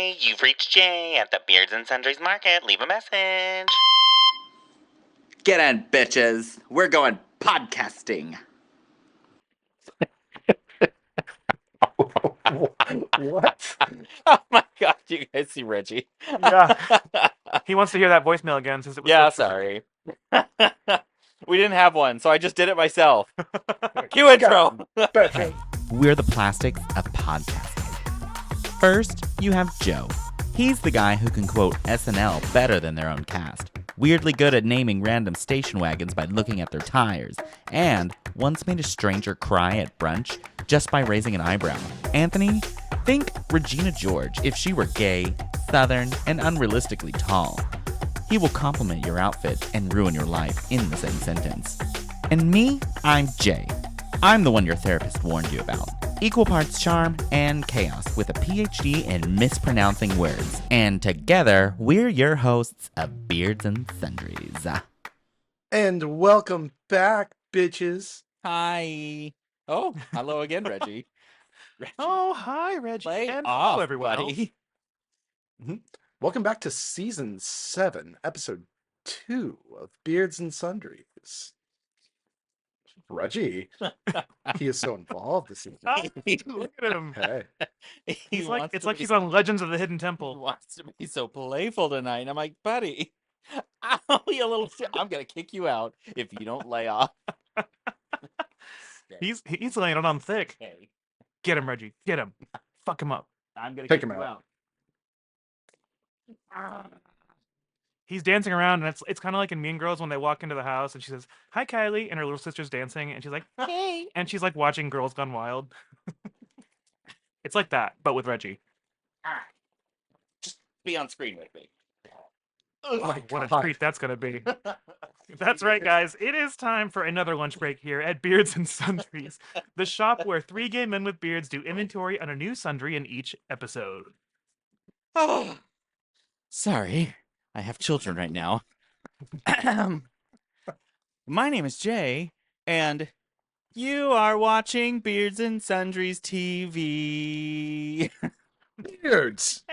Hi, you've reached Jay at the Beards Sundries Market. Leave a message. Get in, bitches. We're going podcasting. What? Oh my god, you guys see Reggie? Yeah. He wants to hear that voicemail again since it was Yeah, so sorry. We didn't have one, so I just did it myself. Cue intro. We're the plastics of podcasting. First, you have Joe. He's the guy who can quote SNL better than their own cast, weirdly good at naming random station wagons by looking at their tires, and once made a stranger cry at brunch just by raising an eyebrow. Anthony, think Regina George if she were gay, southern, and unrealistically tall. He will compliment your outfit and ruin your life in the same sentence. And me, I'm Jay. I'm the one your therapist warned you about. Equal parts charm and chaos with a PhD in mispronouncing words. And together, we're your hosts of Beards and Sundries. And welcome back, bitches. Hi. Oh, hello again, Reggie. Reggie. Oh, hi, Reggie. Play and off, hello, everyone buddy. Welcome back to Season 7, Episode 2 of Beards and Sundries. Reggie, he is so involved this evening. Look at him. Hey, He's like, it's like he's on Legends of the Hidden Temple. He wants to be so playful tonight. And I'm like, buddy, ow, you little shit. I'm going to kick you out if you don't lay off. He's laying it on thick. Okay. Get him, Reggie. Get him. Fuck him up. I'm going to Take kick him you out. He's dancing around, and it's kind of like in Mean Girls when they walk into the house, and she says, "Hi, Kylie," and her little sister's dancing, and she's like, "Hey," and she's like watching Girls Gone Wild. It's like that, but with Reggie. Just be on screen with me. Oh, what a treat that's gonna be. That's right, guys. It is time for another lunch break here at Beards and Sundries, the shop where three gay men with beards do inventory on a new sundry in each episode. Oh, sorry. I have children right now. My name is Jay, and you are watching Beards and Sundries TV. Beards!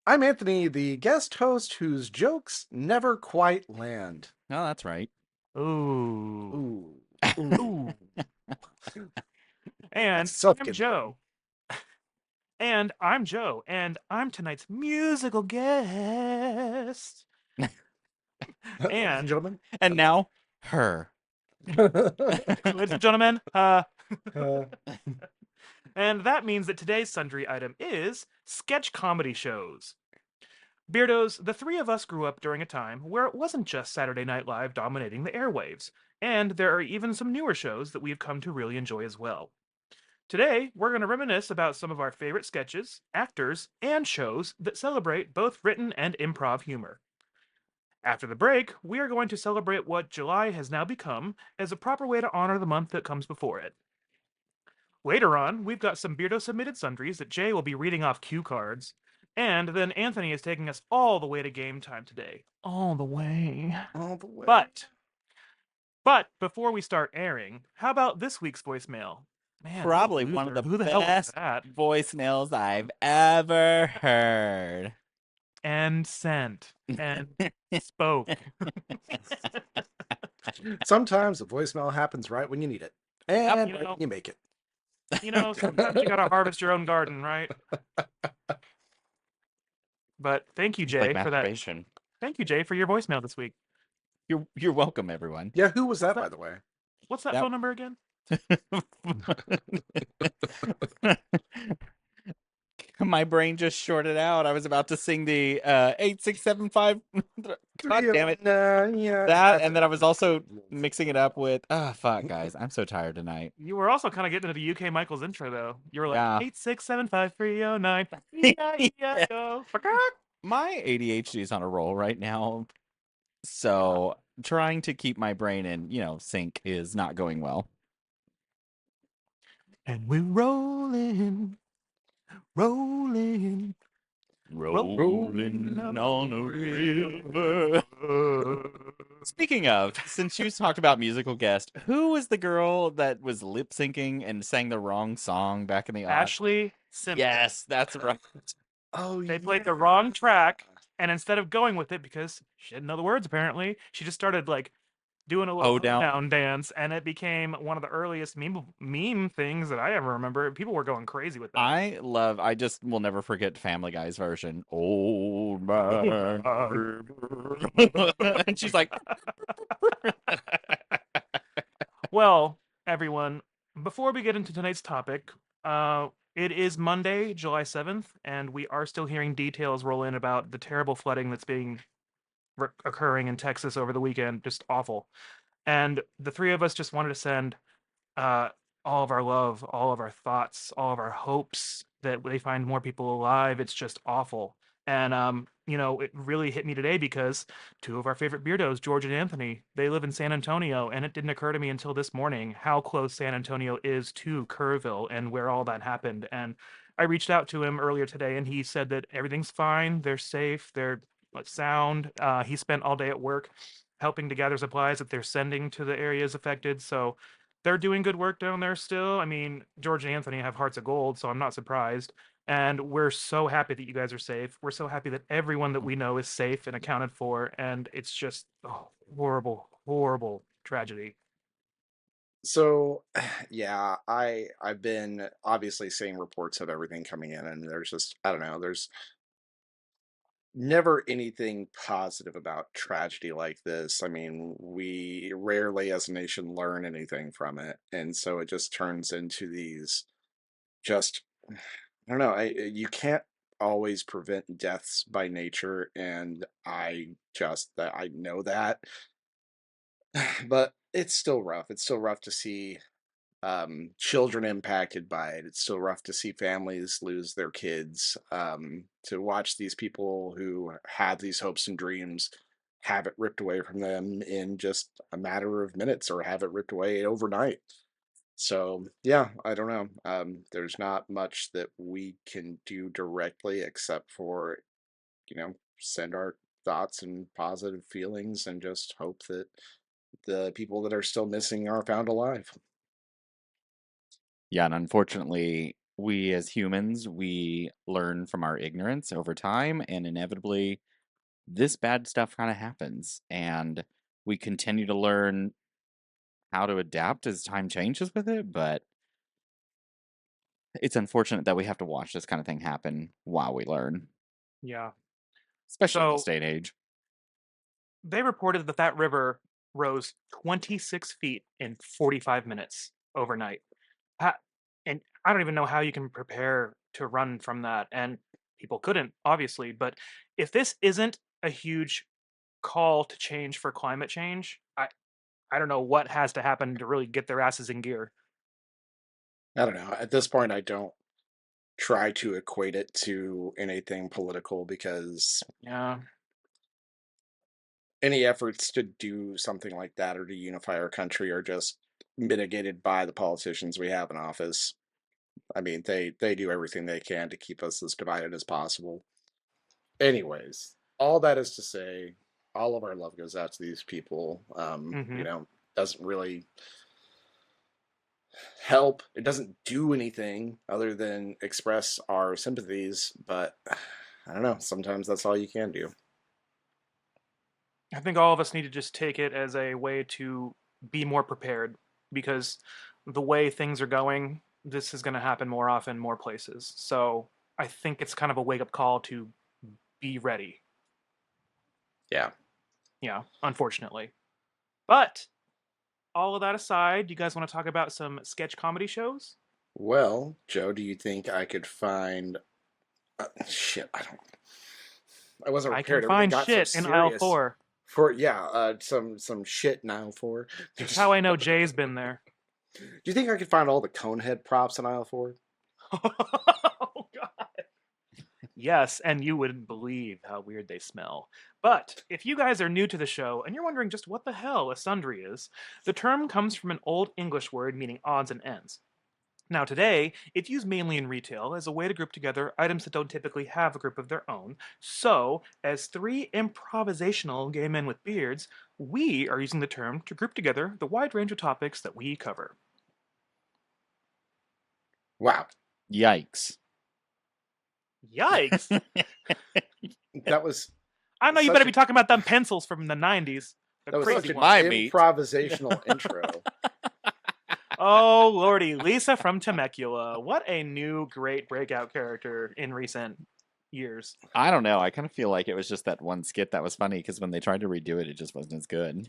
I'm Anthony, the guest host whose jokes never quite land. Oh, that's right. Ooh. Ooh. Ooh. And I'm Suffocating. Joe. And I'm Joe, and I'm tonight's musical guest. And gentlemen. And now, her. ladies and gentlemen, and that means that today's sundry item is sketch comedy shows. Beardos, the three of us grew up during a time where it wasn't just Saturday Night Live dominating the airwaves, and there are even some newer shows that we've come to really enjoy as well. Today, we're going to reminisce about some of our favorite sketches, actors, and shows that celebrate both written and improv humor. After the break, we are going to celebrate what July has now become as a proper way to honor the month that comes before it. Later on, we've got some Beardo-submitted sundries that Jay will be reading off cue cards, and then Anthony is taking us all the way to game time today. All the way. All the way. But before we start airing, how about this week's voicemail? Man, Probably what a one of loser. the Who the hell was best that? voicemails I've ever heard. And sent. And spoke. Sometimes the voicemail happens right when you need it. And you know. you make it. You know, sometimes you gotta harvest your own garden, right? But thank you, Jay, Like for that. masturbation. Thank you, Jay, for your voicemail this week. You're welcome, everyone. Yeah, who was that, by the way? What's that That- phone number again? My brain just shorted out. I was about to sing the 8675. God damn it. Yeah. That, and then I was also mixing it up with, fuck, guys. I'm so tired tonight. You were also kind of getting into the UK Michael's intro, though. You were like, Yeah. 8675309. My ADHD is on a roll right now. So trying to keep my brain in, sync is not going well. And we're rolling Rolling on a river. Speaking of, since you talked about musical guest, who was the girl that was lip syncing and sang the wrong song back in the aughts? Ashley Simpson. Yes, that's right. Oh, They played the wrong track, and instead of going with it, because she didn't know the words apparently, she just started like doing a little Hoedown. hoedown dance, and it became one of the earliest meme things that I ever remember. People were going crazy with that. I just will never forget Family Guy's version. Old man. And she's like, Well, everyone, before we get into tonight's topic, it is Monday, July 7th, and we are still hearing details roll in about the terrible flooding that's being occurring in Texas over the weekend. Just awful. And the three of us just wanted to send all of our love, all of our thoughts, all of our hopes that they find more people alive. It's just awful. And it really hit me today because two of our favorite beardos, George and Anthony, they live in San Antonio, and it didn't occur to me until this morning how close San Antonio is to Kerrville and where all that happened. And I reached out to him earlier today, and he said that everything's fine, they're safe, they're sound. He spent all day at work helping to gather supplies that they're sending to the areas affected. So they're doing good work down there still. I mean, George and Anthony have hearts of gold, so I'm not surprised. And we're so happy that you guys are safe. We're so happy that everyone that we know is safe and accounted for. And it's just a horrible, horrible tragedy. So, yeah, I've been obviously seeing reports of everything coming in, and there's just, I don't know, there's never anything positive about tragedy like this. I mean, we rarely as a nation learn anything from it, and so it just turns into these just, I don't know, you can't always prevent deaths by nature, and I know that, but it's still rough. It's still rough to see children impacted by it. It's still rough to see families lose their kids, to watch these people who have these hopes and dreams have it ripped away from them in just a matter of minutes or have it ripped away overnight. So, yeah, I don't know. There's not much that we can do directly except for, send our thoughts and positive feelings and just hope that the people that are still missing are found alive. yeah, and unfortunately, we as humans, we learn from our ignorance over time, and inevitably, this bad stuff kind of happens. And we continue to learn how to adapt as time changes with it, but it's unfortunate that we have to watch this kind of thing happen while we learn, Yeah. especially in So this day and age. they reported that that river rose 26 feet in 45 minutes overnight. And I don't even know how you can prepare to run from that. And people couldn't, obviously. But if this isn't a huge call to change for climate change, I don't know what has to happen to really get their asses in gear. I don't know. At this point, I don't try to equate it to anything political because Yeah. any efforts to do something like that or to unify our country are just mitigated by the politicians we have in office. I mean, they do everything they can to keep us as divided as possible. Anyways, all that is to say, all of our love goes out to these people. Doesn't really help. It doesn't do anything other than express our sympathies, but I don't know. Sometimes that's all you can do. I think all of us need to just take it as a way to be more prepared because the way things are going, this is going to happen more often, more places. So I think it's kind of a wake up call to be ready. Yeah. Yeah, unfortunately. But all of that aside, you guys want to talk about some sketch comedy shows? Well, Joe, do you think I could find shit? I wasn't I prepared. can find Everything got shit so in aisle serious. 4. Some shit in aisle 4. That's how I know Jay's been there. Do you think I could find all the Conehead props in aisle 4? Oh, God. Yes, and you wouldn't believe how weird they smell. But if you guys are new to the show and you're wondering just what the hell a sundry is, the term comes from an old English word meaning odds and ends. Now, today, it's used mainly in retail as a way to group together items that don't typically have a group of their own. So, as three improvisational gay men with beards, we are using the term to group together the wide range of topics that we cover. Wow. Yikes. Yikes! That was I know you Such better a- be talking about them pencils from the 90s. The that was crazy such an ones. my meat. improvisational intro. Oh, lordy. Lisa from Temecula. What a new great breakout character in recent years. I don't know. I kind of feel like it was just that one skit that was funny because when they tried to redo it, it just wasn't as good.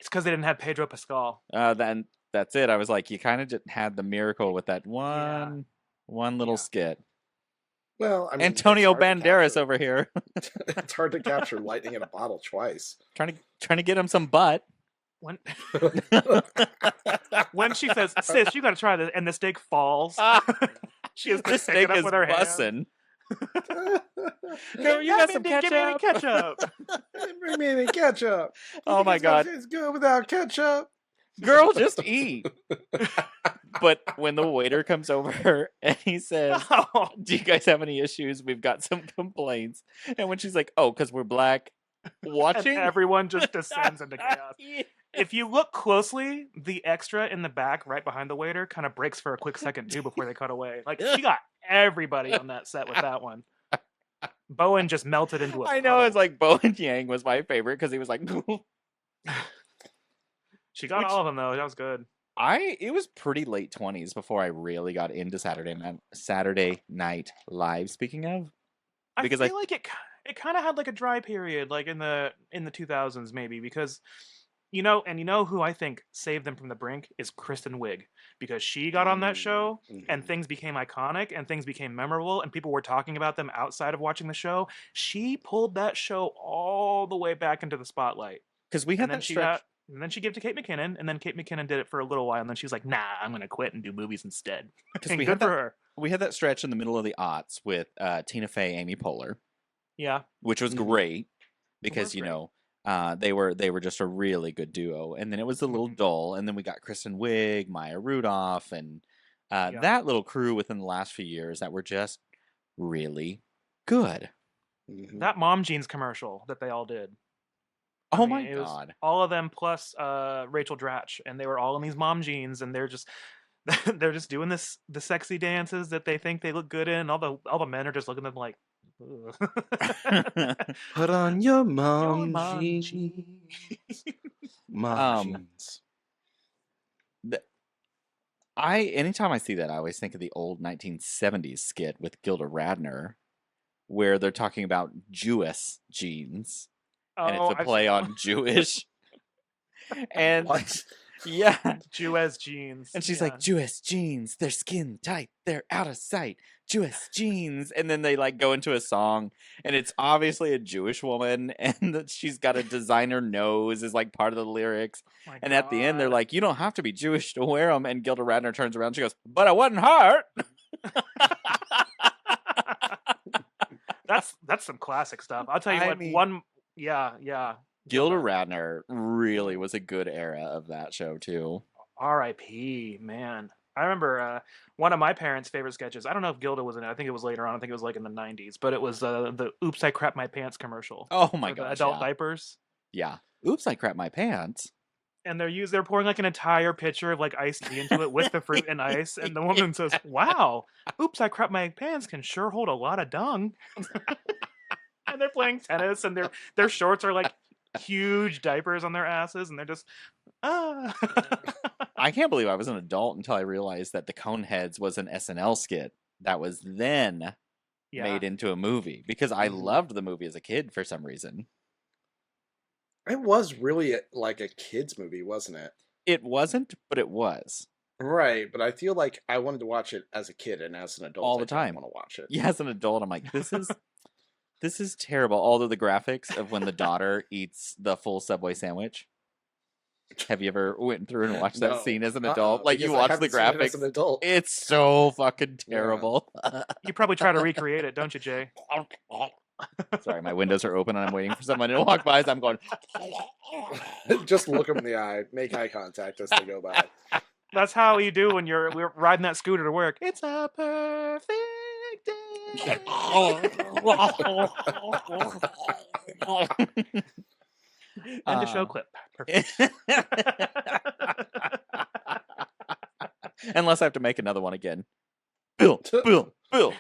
It's because they didn't have Pedro Pascal. Then that's it. I was like, you kind of just had the miracle with that one little Yeah. skit. Well, I mean, Antonio it's hard to Banderas capture- over here It's hard to capture lightning in a bottle twice. trying to get him some butt. When, when she says, "Sis, you got to try this," and the steak falls, she has to This pick steak it up is with her hand. bussin'. Girl, you Yeah, got some Mindy, give me any ketchup? ketchup. Bring me any ketchup. Oh my God. It's good without ketchup. Girl, just eat. But when the waiter comes over and he says, Oh, do you guys have any issues? We've got some complaints. And when she's like, oh, because we're black, and watching. everyone just descends into chaos. Yeah. If you look closely, the extra in the back, right behind the waiter, kind of breaks for a quick second too before they cut away. Like she got everybody on that set with that one. Bowen just melted into a I know, puddle. it's like Bowen Yang was my favorite because he was like, She got Which- all of them though. That was good. it was pretty late 20s before I really got into Saturday Night Live. Speaking of, Because I I- feel like it kind of had like a dry period, like in the 2000s maybe, because you know who I think saved them from the brink is Kristin Wigg, because she got on that show and things became iconic and things became memorable and people were talking about them outside of watching the show. She pulled that show all the way back into the spotlight. because we had And then that she stretch. and then she gave it to Kate McKinnon, and then Kate McKinnon did it for a little while, and then she was like, "Nah, I'm gonna quit and do movies instead." Because And we good had for that, her. we had that stretch in the middle of the aughts with Tina Fey, Amy Poehler, Yeah, which was Mhm. great because was you great. know they were just a really good duo. And then it was a little Mhm. dull, and then we got Kristen Wiig, Maya Rudolph, and Yeah. that little crew within the last few years that were just really good. Mhm. that Mom Jeans commercial that they all did. I Oh mean, my it was god! all of them plus Rachel Dratch, and they were all in these mom jeans, and they're just they're just doing the sexy dances that they think they look good in. All the men are just looking at them like, "Ugh." Put on your Your mom mom jeans. jeans. Mom Um, jeans. Anytime I see that, I always think of the old 1970s skit with Gilda Radner, where they're talking about Jewish jeans, and Oh, it's a I've play seen on Jewish. And What? yeah, Jew-as jeans. and she's Yeah. like, Jewish jeans, they're skin tight, they're out of sight. Jewish jeans, and then they like go into a song, and it's obviously a Jewish woman, and that she's got a designer nose is like part of the lyrics. Oh my And at the end, they're God. like, you don't have to be Jewish to wear them. And Gilda Radner turns around, she goes, but I wasn't hurt. That's some classic stuff. I'll tell you I what. mean- Yeah. Gilda Radner really was a good era of that show too. R.I.P. Man, I remember one of my parents' favorite sketches. I don't know if Gilda was in it. I think it was later on. I think it was like in the '90s. But it was the "Oops, I Crap My Pants" commercial. Oh my for the gosh, adult yeah. diapers. Yeah. Oops, I crap my pants. And they're pouring like an entire pitcher of like iced tea into it with the fruit and ice. And the woman says, "Wow, oops, I crap my pants can sure hold a lot of dung." And they're playing tennis, and their shorts are like huge diapers on their asses, and they're just I can't believe I was an adult until I realized that the Coneheads was an SNL skit that was then yeah. made into a movie because I Mhm. loved the movie as a kid for some reason. It was really like a kid's movie, wasn't it? It wasn't, but it was. Right, but I feel like I wanted to watch it as a kid, and as an adult, All the I time. want to watch it. Yeah, as an adult, I'm like, this is terrible. Although the graphics of when the daughter eats the full Subway sandwich. Have you ever went through and watched that No. scene as an adult? Like you because I watch the haven't seen it as graphics. an adult. It's so fucking terrible. You probably try to recreate it, don't you, Jay? Sorry, my windows are open and I'm waiting for someone to walk by. So I'm going. Just look them in the eye, make eye contact as they go by. That's how you do when we're riding that scooter to work. It's a perfect day. End of show clip. Perfect. Unless I have to make another one again. Bill. Oh,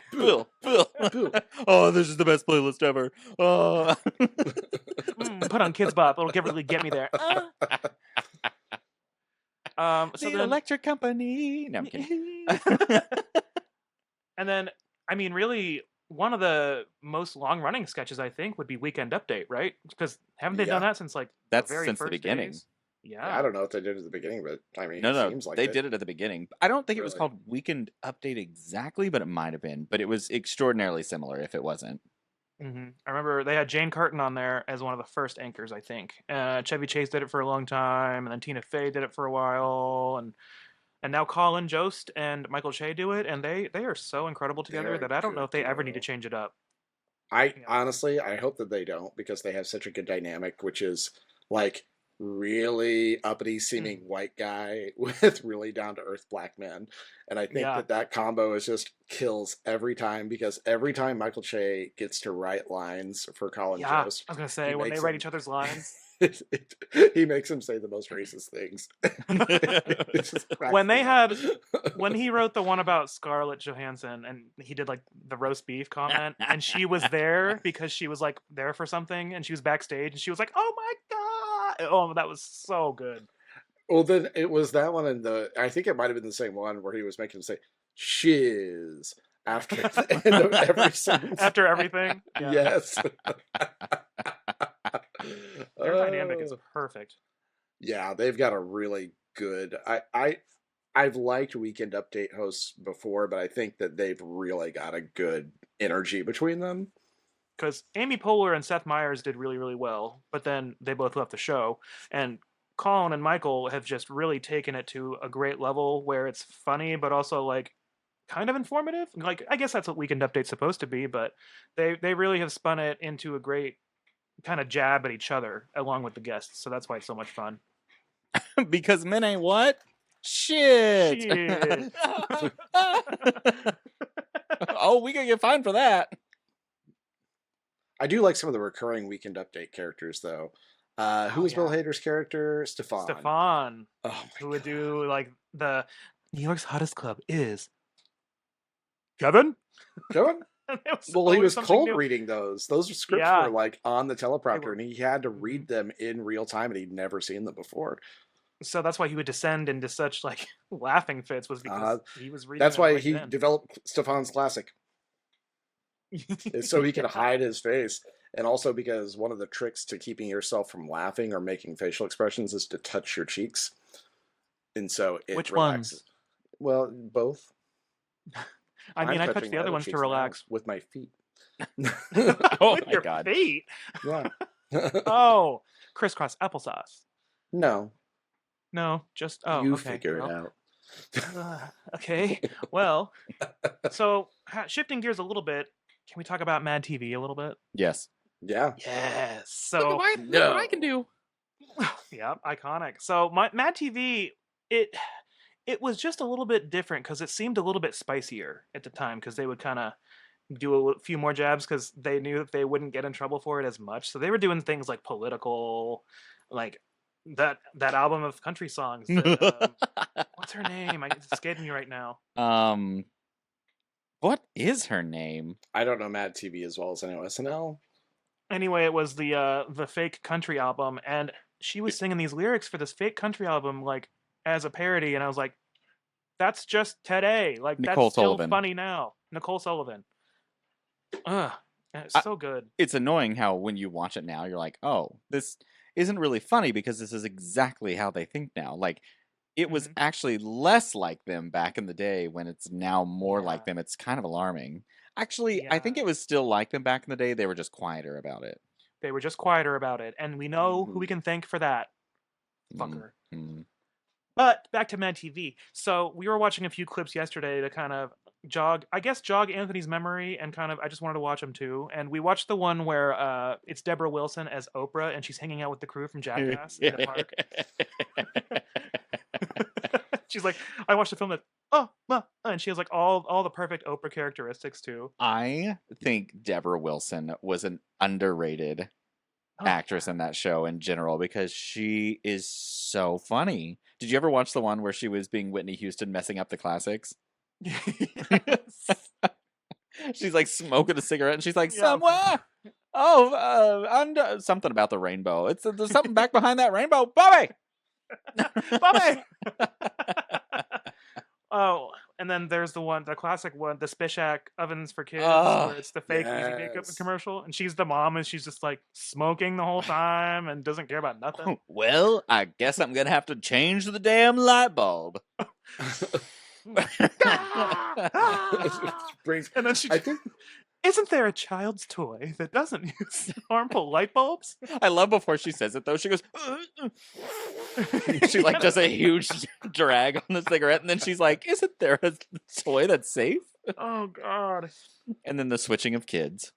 this is the best playlist ever. Oh. Put on Kids Bop. It'll really get me there. So the then, electric company. No, I'm kidding. And then, I mean, really, one of the most long-running sketches, I think, would be Weekend Update, right? Because haven't they done that since like that's the very since first the beginning? days? Yeah, I don't know if they did it at the beginning, but I mean, it No, seems like they did it at the beginning. I don't think it was Really? called Weekend Update exactly, but it might have been. But it was extraordinarily similar if it wasn't. I remember they had Jane Curtin on there as one of the first anchors, I think. Chevy Chase did it for a long time, and then Tina Fey did it for a while, and now Colin Jost and Michael Che do it, and they are so incredible together They're that I don't know good if they ever need to duo. change it up. Honestly, I hope that they don't, because they have such a good dynamic, which is like really uppity seeming white guy with really down to earth black men. And I think that combo is just kills every time, because every time Michael Che gets to write lines for Colin Jost, I was gonna say when they write each other's lines. He makes him say the most racist things. When he wrote the one about Scarlett Johansson and he did like the roast beef comment, and she was there because she was like there for something, and she was backstage and she was like, "Oh my god!" Oh, that was so good. Well, then it was that one, and I think it might have been the same one where he was making him say "shiz" after the end of every sentence. After everything, yeah. Yes. Their dynamic is perfect. Yeah, they've got a really good. I've liked Weekend Update hosts before, but I think that they've really got a good energy between them. Because Amy Poehler and Seth Meyers did really, really well, but then they both left the show, and Colin and Michael have just really taken it to a great level where it's funny, but also like kind of informative. Like, I guess that's what Weekend Update's supposed to be, but they really have spun it into a great kind of jab at each other along with the guests. So that's why it's so much fun. Because men ain't what? Shit. Oh, we gonna get fined for that. I do like some of the recurring Weekend Update characters, though. Who was Bill Hader's character? Stefan. Oh, who would do like the New York's hottest club is Kevin? Well, he was cold reading those. Those scripts were like on the teleprompter, and he had to read them in real time, and he'd never seen them before. So that's why he would descend into such like laughing fits, was because he was reading. That's why he developed Stefan's classic, so he could hide his face, and also because one of the tricks to keeping yourself from laughing or making facial expressions is to touch your cheeks, and so it Which relaxes. ones? Well, both. I mean, I touch the other ones to relax with my feet. Oh with my your god! Feet? Yeah. Oh, crisscross applesauce. No, just you figure it out. Okay, well, so shifting gears a little bit, can we talk about MadTV a little bit? Yes. Yeah. Yes. So look what I can do. Yeah, iconic. So MadTV, it was just a little bit different because it seemed a little bit spicier at the time, because they would kind of do a few more jabs because they knew that they wouldn't get in trouble for it as much. So they were doing things like political, like that album of country songs. That, what's her name? It's escaping me right now. What is her name? I don't know MadTV as well as I know SNL. Anyway, it was the fake country album, and she was singing these lyrics for this fake country album, like as a parody, and I was like, "That's just today. Like Nicole that's still Sullivan. funny now." Nicole Sullivan. It's so good. It's annoying how when you watch it now, you're like, "Oh, this isn't really funny because this is exactly how they think now." Like, it was actually less like them back in the day when it's now more like them. It's kind of alarming. Actually, I think it was still like them back in the day. They were just quieter about it. They were just quieter about it, and we know who we can thank for that. Fucker. But back to MadTV. So we were watching a few clips yesterday to kind of jog Anthony's memory, and kind of I just wanted to watch them too. And we watched the one where it's Debra Wilson as Oprah, and she's hanging out with the crew from Jackass in the park. She's like, I watched a film that and she has like all the perfect Oprah characteristics too. I think Debra Wilson was an underrated actress in that show in general because she is so funny. Did you ever watch the one where she was being Whitney Houston messing up the classics? Yes. She's like smoking a cigarette and she's like, Yeah. somewhere. Oh, under something about the rainbow. There's something back behind that rainbow, Bobby. Bobby. Oh, and then there's the classic one, the Spishak ovens for kids, Oh, where it's the fake easy bake yes. commercial, and she's the mom, and she's just like smoking the whole time and doesn't care about nothing. Well, I guess I'm gonna have to change the damn light bulb. Brings, And then she, I think isn't there a child's toy that doesn't use harmful light bulbs? I love before she says it though. She goes, she like does a huge drag on the cigarette, and then she's like, "Isn't there a toy that's safe?" Oh God. And then the switching of kids.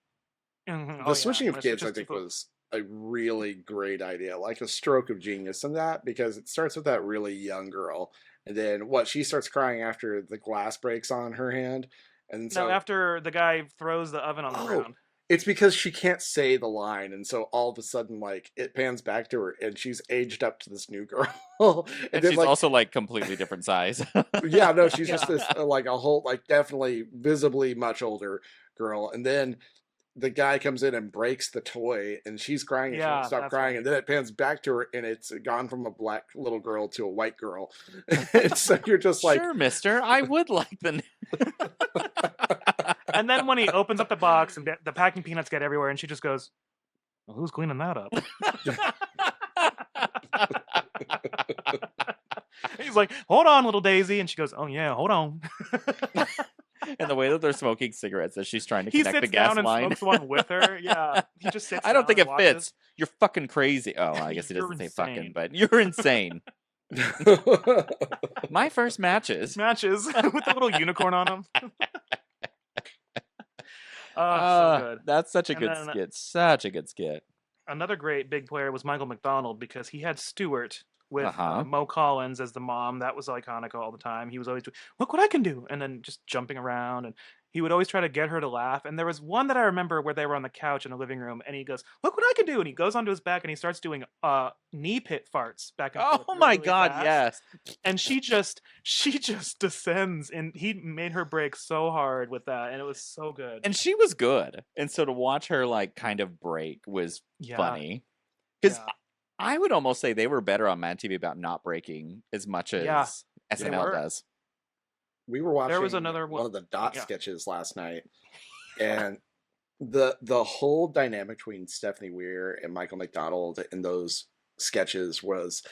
Mhm. the switching of It's kids, I just think, a- was a really great idea, like a stroke of genius in that, because it starts with that really young girl, and then she starts crying after the glass breaks on her hand, and so No, after the guy throws the oven on the ground. it's because she can't say the line, and so all of a sudden, like, it pans back to her, and she's aged up to this new girl, And then she's like, also like completely different size. yeah, no, she's just Yeah. this like a whole, like, definitely visibly much older girl, and then the guy comes in and breaks the toy, and she's crying, and she Yeah, won't stop that's crying, right. and then it pans back to her, and it's gone from a black little girl to a white girl, and so you're just like, Sure, mister, I would like the. And then when he opens up the box and the packing peanuts get everywhere, and she just goes, well, "Who's cleaning that up?" He's like, "Hold on, little Daisy," and she goes, "Oh yeah, hold on." And the way that they're smoking cigarettes as she's trying to He connect the sits gas down and line. smokes one with her. Yeah, he just sits. I don't down think and it watches. fits. You're fucking crazy. Oh, I guess he You're doesn't say fucking, insane. but you're insane. My first matches. Matches with the little unicorn on them. Oh, Ah, so good. that's such a And good then- skit. Such a good skit. Another great big player was Michael McDonald because he had Stewart with Uh-huh. Mo Collins as the mom. That was iconic all the time. He was always, "Look what I can do," and then just jumping around, and he would always try to get her to laugh. And there was one that I remember where they were on the couch in a living room, and he goes, "Look what I can do," and he goes onto his back and he starts doing knee pit farts back and forth. Oh my really god, fast. yes. And she just descends, and he made her break so hard with that, and it was so good. And she was good. And so to watch her like kind of break was Yeah, funny. Because yeah. I would almost say they were better on MadTV about not breaking as much as Yeah, SNL were. does. we were watching There was another one of the dot yeah. sketches last night, and the whole dynamic between Stephanie Weir and Michael McDonald in those sketches was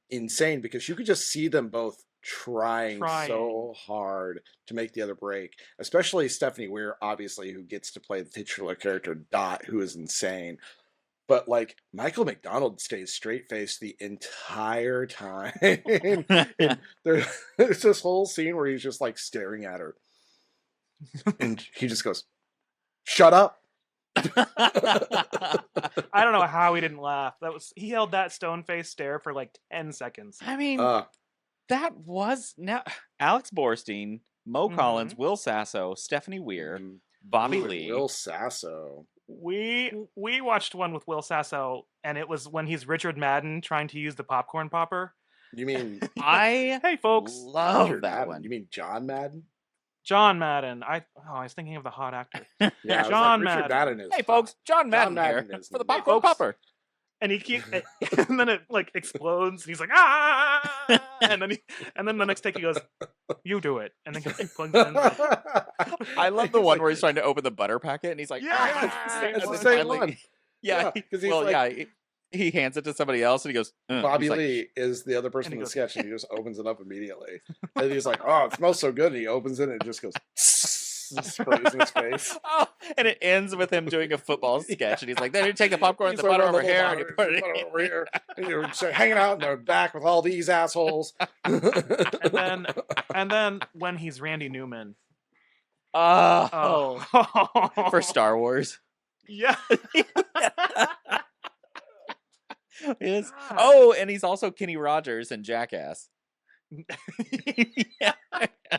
insane, because you could just see them both trying so hard to make the other break, especially Stephanie Weir, obviously, who gets to play the titular character Dot, who is insane. But like, Michael McDonald stays straight faced the entire time. And there's this whole scene where he's just like staring at her, and he just goes, "Shut up." I don't know how he didn't laugh. He held that stone face stare for like 10 seconds. I mean, Uh, that was now Alex Borstein, Mo Collins, Will Sasso, Stephanie Weir, mm, Bobby ooh, Lee. Will Sasso. We watched one with Will Sasso, and it was when he's Richard Madden trying to use the popcorn popper. You mean I Hey folks, love Richard that Madden? one. You mean John Madden? John Madden. I was thinking of the hot actor. Yeah, I was John like, Richard Madden. Madden is Hey hot. folks, John Madden, Madden here is for the the- popcorn Hey, folks. popper. And he and then it like explodes, and he's like, "Ah!" and then the next take he goes, "You do it," and then he plugs it in. I love the He's one like, where he's trying to open the butter packet and he's like, Yeah, "Ah!" it's the same it's the one. same Finally- one. Yeah, Yeah, he- 'cause he's well, like- yeah, he hands it to somebody else and he goes, Bobby he's like, Lee is the other person And in he the goes, sketch, and he just opens it up immediately. And he's like, "Oh, it smells so good." And he opens it, and it just goes, sprays in his face. Oh, and it ends with him doing a football sketch, and he's like, "Then you take the popcorn and He's the like, butter "Oh, the over here, and butter, you put it put in." over here." And you're just hanging out in the back with all these assholes. And then when he's Randy Newman, Oh, for Star Wars. yeah, Yes. Oh, and he's also Kenny Rogers in Jackass. Yeah.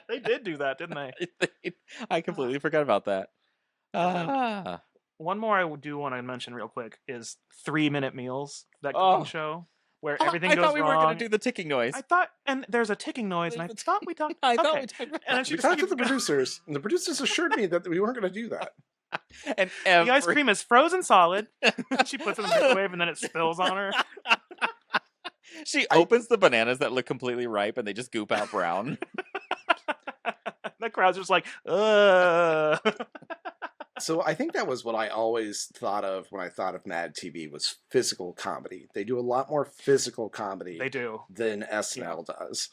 They did do that, didn't they? I completely forgot about that. And then Ah. one more I do want to mention real quick is 3-Minute Meals, that Oh. cooking show where everything I goes thought we wrong. weren't going to do the ticking noise. I thought, and there's a ticking noise, and I thought we talked. I thought okay. we talked about And then that. she We just talked to keeps the going. producers, and the producers assured me that we weren't going to do that. And The ice cream is frozen solid. She puts it in the microwave, and then it spills on her. She opens the bananas that look completely ripe, and they just goop out brown. The crowd's just like, ugh. So I think that was what I always thought of when I thought of MadTV was physical comedy. They do a lot more physical comedy They do. than SNL does.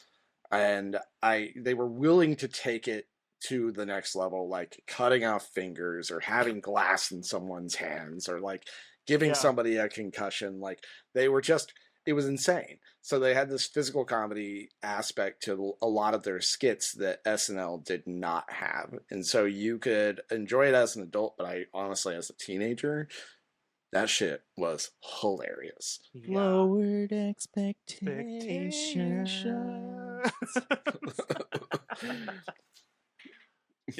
And they were willing to take it to the next level, like cutting off fingers or having glass in someone's hands or like giving somebody a concussion. Like they were just, it was insane. So they had this physical comedy aspect to a lot of their skits that SNL did not have. And so you could enjoy it as an adult, but I honestly, as a teenager, that shit was hilarious. Yeah. Lowered expectations.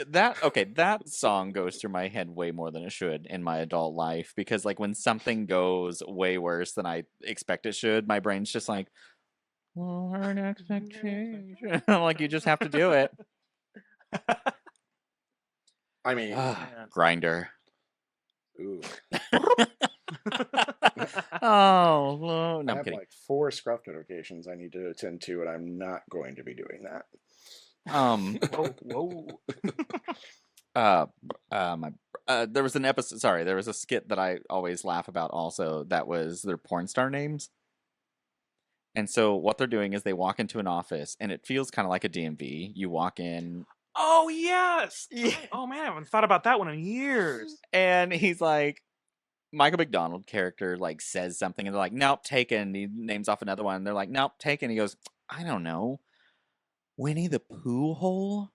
That song goes through my head way more than it should in my adult life, because like when something goes way worse than I expect it should, my brain's just like, lowered expectations. I'm like, you just have to do it. I mean, Grinder. ooh. Oh, no, I I'm have kidding. like 4 scruff notifications I need to attend to, and I'm not going to be doing that. Whoa. There was an episode. Sorry, there was a skit that I always laugh about. Also, that was their porn star names. And so what they're doing is they walk into an office, and it feels kind of like a DMV. You walk in. Oh yes. Yeah. Oh man, I haven't thought about that one in years. And he's like, Michael McDonald character like says something, and they're like, "Nope, taken." He names off another one. They're like, "Nope, taken." He goes, "I don't know, Winnie the Pooh hole,"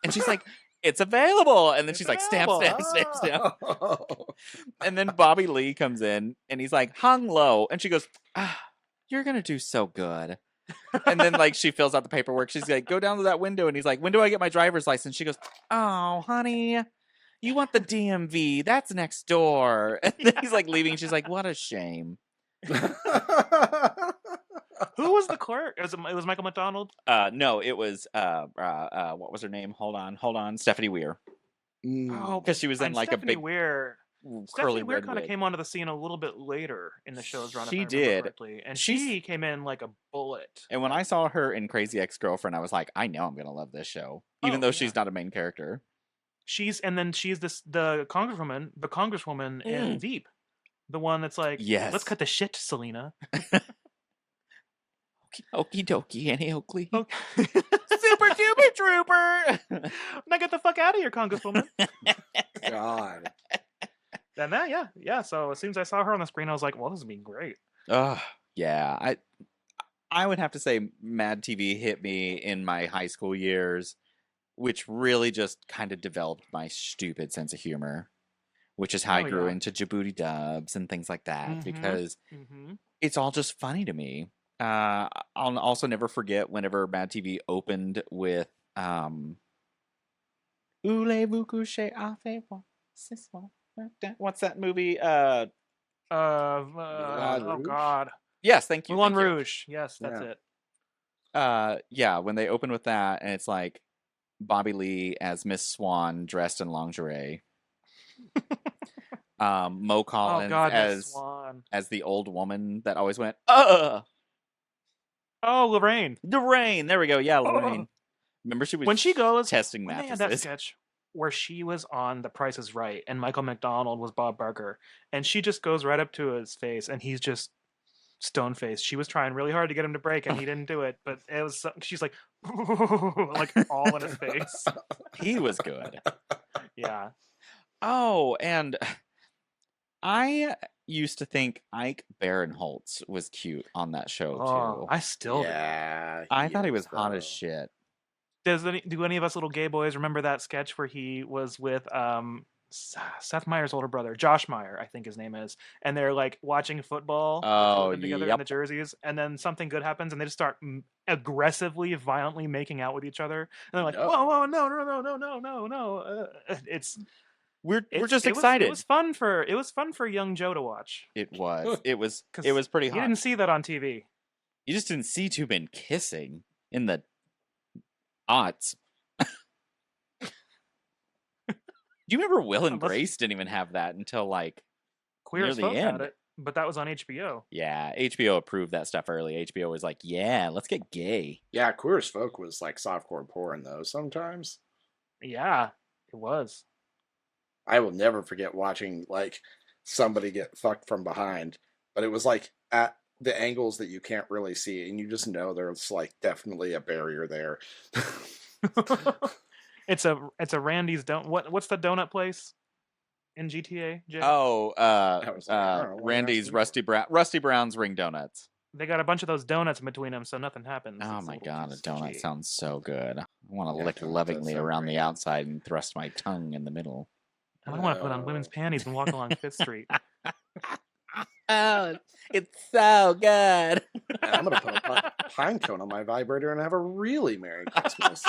and she's like, "It's available." And then she's like, "Stamp." And then Bobby Lee comes in, and he's like, "Hung low," and she goes, "You're gonna do so good." And then like she fills out the paperwork. She's like, "Go down to that window," and he's like, "When do I get my driver's license?" She goes, "Oh, honey, you want the DMV? That's next door." And then he's like leaving. She's like, "What a shame." Who was the clerk? It was Michael McDonald. No, it was what was her name? Hold on, Stephanie Weir. Oh, Because she was in like Stephanie a big Weir. curly Stephanie Weir red kind of wig. came onto the scene a little bit later in the show's run. She if I remember did. correctly. And She's- she came in like a bullet. And when I saw her in Crazy Ex-Girlfriend, I was like, I know I'm gonna love this show, even though she's not a main character. She's the congresswoman in Veep, the one that's like, Yes. let's cut the shit, Selena. Okie dokie, Annie Oakley. Super duper trooper. Now get the fuck out of here, congresswoman. God. And that, yeah. So as soon as I saw her on the screen, I was like, well, this is being great. Yeah. I would have to say MadTV hit me in my high school years, which really just kind of developed my stupid sense of humor, which is how I grew into Djibouti dubs and things like that, because it's all just funny to me. I'll also never forget whenever MadTV opened with Voulez-vous coucher avec moi ce soir? What's that movie? Oh Rouge? God. Yes, thank you. Moulin thank you. Rouge. Yes, that's it. Yeah, when they open with that, and it's like Bobby Lee as Miss Swan dressed in lingerie. Mo Collins Miss Swan. as the old woman that always went, Oh, Lorraine. Lorraine. There we go. Yeah, Lorraine. Remember she was when she goes testing when they mattresses. had that sketch where she was on The Price is Right and Michael McDonald was Bob Barker, and she just goes right up to his face and he's just stone faced. She was trying really hard to get him to break and he didn't do it, but it was she's like like all in his face. He was good. Yeah. Oh, and I used to think Ike Barinholtz was cute on that show too. I still do. I thought he was hot as shit. Do any of us little gay boys remember that sketch where he was with Seth Meyers' older brother, Josh Meyer, I think his name is, and they're like watching football, the two Oh, of them together in yep. the jerseys, and then something good happens, and they just start aggressively, violently making out with each other, and they're like, No. "Whoa, no, no, no, no, no, no, no!" We're It's just it excited. was fun for young Joe to watch. It was. It was 'Cause pretty you hot. didn't see that on TV. You just didn't see two men kissing in the aughts. Do you remember Will and Unless- Grace didn't even have that until like Queer near as the Folk had end? it, but that was on HBO. Yeah, HBO approved that stuff early. HBO was like, yeah, let's get gay. Yeah, Queer as Folk was like softcore porn though. Sometimes Yeah, it was. I will never forget watching like somebody get fucked from behind, but it was like at the angles that you can't really see, and you just know there's like definitely a barrier there. It's a Randy's what's the donut place in GTA? Jay? Oh, I was like, I don't know, what Randy's else do Rusty Brown's Ring Donuts. They got a bunch of those donuts in between them, so nothing happens. Oh It's a my little god, too a donut sketchy. sounds so good. I want to Yeah, lick donut does lovingly sound around the great. outside and thrust my tongue in the middle. I want to put on women's Oh. panties and walk along Fifth Street. Oh, it's so good. And I'm gonna put a pine cone on my vibrator and have a really Merry Christmas.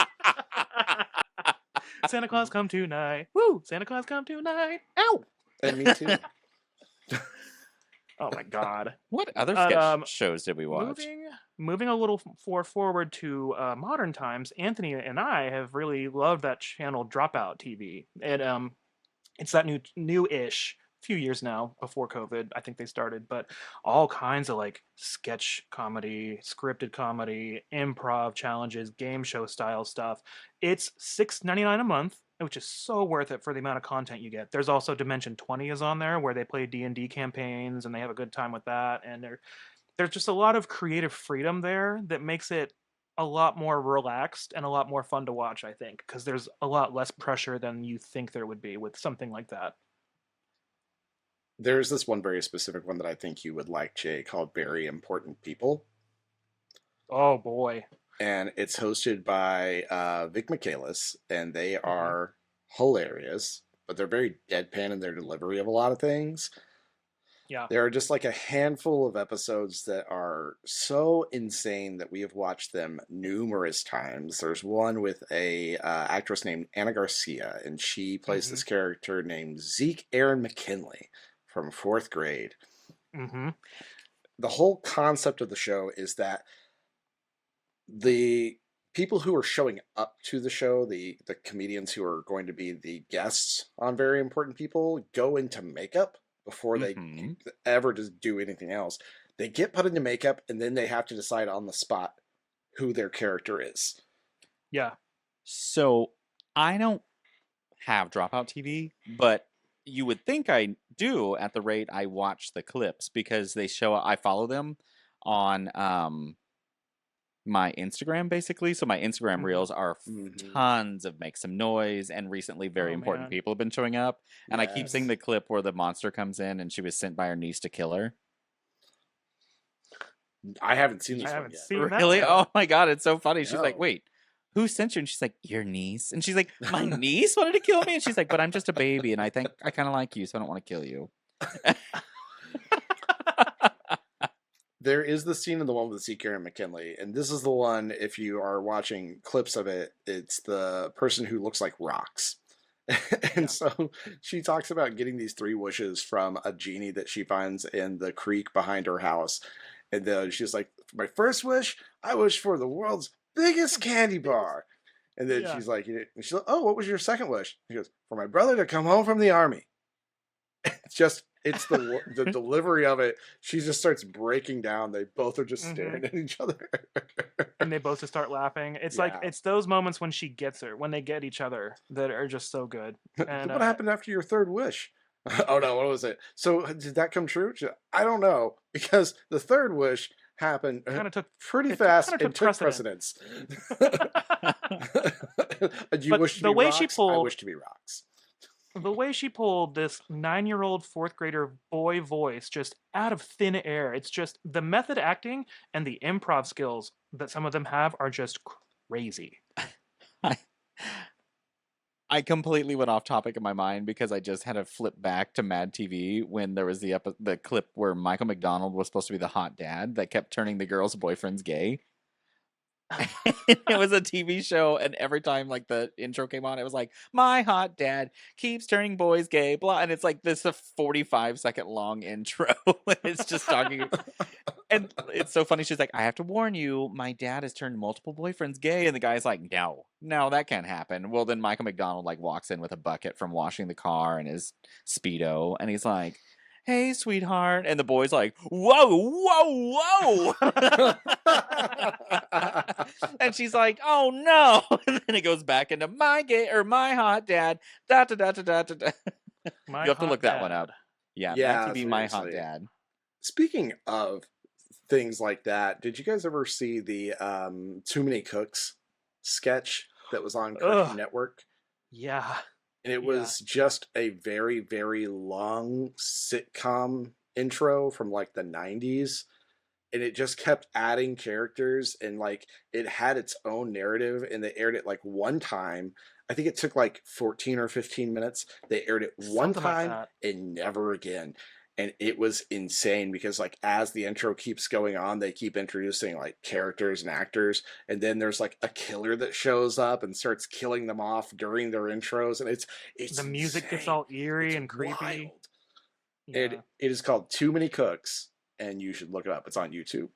Santa Claus come tonight. Woo! Santa Claus come tonight. Ow! And me too. Oh my god. What other sketch Um, shows did we watch? Moving a little forward to modern times, Anthony and I have really loved that channel Dropout TV. And it's that new-ish, few years now before COVID, I think they started, but all kinds of like sketch comedy, scripted comedy, improv challenges, game show style stuff. It's $6.99 a month, which is so worth it for the amount of content you get. There's also Dimension 20 is on there where they play D&D campaigns and they have a good time with that, and there's just a lot of creative freedom there that makes it a lot more relaxed and a lot more fun to watch, I think, because there's a lot less pressure than you think there would be with something like that. There's this one very specific one that I think you would like, Jay, called Very Important People. Oh boy. And it's hosted by Vic Michaelis, and they are hilarious, but they're very deadpan in their delivery of a lot of things. Yeah. There are just like a handful of episodes that are so insane that we have watched them numerous times. There's one with a actress named Anna Garcia, and she plays this character named Zeke Aaron McKinley from 4th grade. Mm-hmm. The whole concept of the show is that the people who are showing up to the show, the comedians who are going to be the guests on Very Important People, go into makeup before they ever just do anything else. They get put into makeup, and then they have to decide on the spot who their character is. Yeah. So I don't have Dropout TV, but you would think I do at the rate I watch the clips, because they show, I follow them on my Instagram, basically. So my Instagram reels are tons of Make Some Noise, and recently Very Important People have been showing up. And I keep seeing the clip where the monster comes in and she was sent by her niece to kill her. I haven't seen this I one haven't yet. seen that Really? yet. Oh my god, it's so funny. She's like, No. wait, who sent you? And she's like, your niece. And she's like, my niece wanted to kill me? And she's like, but I'm just a baby, and I think I kind of like you, so I don't want to kill you. There is the scene in the one with Zeke Aaron McKinley, and this is the one, if you are watching clips of it, it's the person who looks like rocks. And so she talks about getting these 3 wishes from a genie that she finds in the creek behind her house. And then she's like, for my first wish, I wish for the world's biggest candy bar. And then she's like, oh, what was your second wish? She goes, for my brother to come home from the army. It's the delivery of it. She just starts breaking down. They both are just staring at each other. And they both just start laughing. It's like, it's those moments when she gets her, when they get each other, that are just so good. And what happened after your 3rd wish? Oh no, what was it? So did that come true? I don't know, because the 3rd wish happened pretty fast and took precedence. You wish to be rocks? I wish to be rocks. The way she pulled this 9-year-old 4th grader boy voice just out of thin air, it's just the method acting and the improv skills that some of them have are just crazy. I I completely went off topic in my mind because I just had to flip back to MadTV when there was the clip where Michael McDonald was supposed to be the hot dad that kept turning the girls' boyfriends gay. It was a TV show, and every time like the intro came on, it was like, "My hot dad keeps turning boys gay," blah, and it's like this a 45-second long intro. It's just talking, and it's so funny. She's like, "I have to warn you, my dad has turned multiple boyfriends gay," and the guy's like, "No, that can't happen." Well, then Michael McDonald like walks in with a bucket from washing the car and his Speedo, and he's like, "Hey, sweetheart," and the boy's like, "Whoa, whoa, whoa!" And she's like, "Oh no!" And then it goes back into my hot dad. Da da da da da da. My You have to hot look that one dad. up. Yeah, Yeah, MadTV, my hot seriously. dad. Speaking of things like that, did you guys ever see the Too Many Cooks sketch that was on Cartoon Ugh. Network? Yeah. And it Yeah. was just a very, very long sitcom intro from like the 90s. And it just kept adding characters, and like it had its own narrative, and they aired it like one time. I think it took like 14 or 15 minutes. They aired it one Something like time that. and never again. And it was insane because like as the intro keeps going on, they keep introducing like characters and actors, and then there's like a killer that shows up and starts killing them off during their intros, and it's The music gets insane. all eerie It's and creepy. wild. Yeah. It is called Too Many Cooks, and you should look it up. It's on YouTube.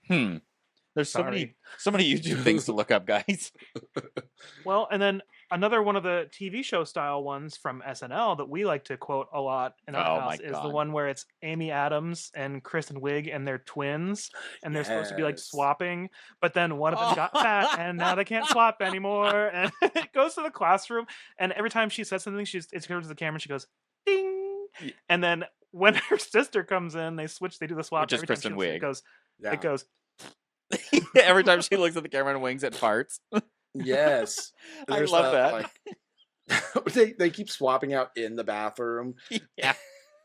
There's so Sorry. many YouTube things to look up, guys. Well, and then another one of the TV show style ones from SNL that we like to quote a lot in our Oh house my is the God. one where it's Amy Adams and Kristin Wigg and they're twins, and they're supposed to be like Yes. swapping, but then one of them got fat and now they can't swap anymore. And it goes to the classroom, and every time she says something, it goes to the camera and she goes ding, Yeah. and then when her sister comes in, they do the swap. Which is Every time Kristen she Wiig. Yeah. it goes. Every time she looks at the camera and winks at farts. Yes. I There's love that. Like, they keep swapping out in the bathroom. Yeah.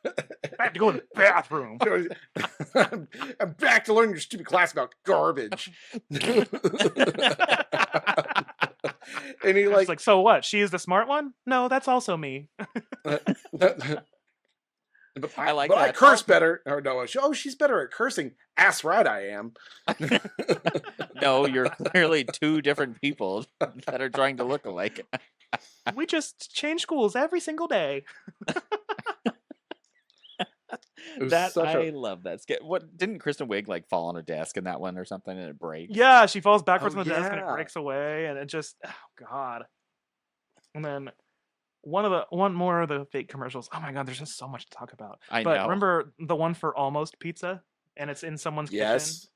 I have to go to the bathroom. I'm back to learn your stupid class about garbage. And he It's like, so what? She is the smart one? No, that's also me. But I like but I that. curse better. Or no, she's better at cursing. Ass right I am. No, you're clearly two different people that are trying to look alike. We just change schools every single day. It was That such I a- love that skit. What didn't Kristen Wiig like fall on her desk in that one or something and it breaks? Yeah, she falls backwards Oh, on the desk and it yeah. breaks away, and it just, oh god. And then one more of the fake commercials. Oh my god, there's just so much to talk about. I But know. remember the one for Almost Pizza, and it's in someone's Yes.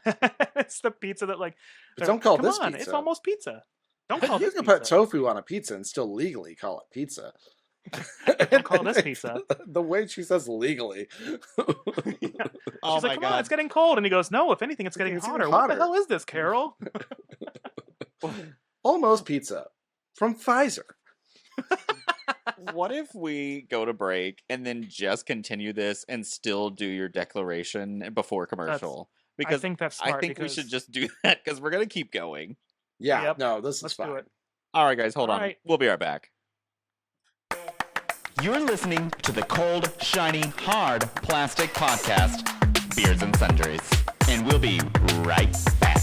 kitchen. It's the pizza that like. But they're don't call Come this on, pizza. It's almost pizza. Don't call You this can pizza. put tofu on a pizza and still legally call it pizza. Don't call this pizza. The way she says legally. Oh She's my like, come on, God. it's getting cold. And he goes, no, if anything, it's getting It's even hotter. What the hotter. hell is this, Carol? Almost pizza from Pfizer. What if we go to break and then just continue this and still do your declaration before commercial? I think that's smart. I think we because- should just do that because we're going to keep going. Yeah, Yep. no, this is Let's fine. do it. All right, guys, hold All on. right. We'll be right back. You're listening to the cold, shiny, hard plastic podcast, Beards and Sundries. And we'll be right back.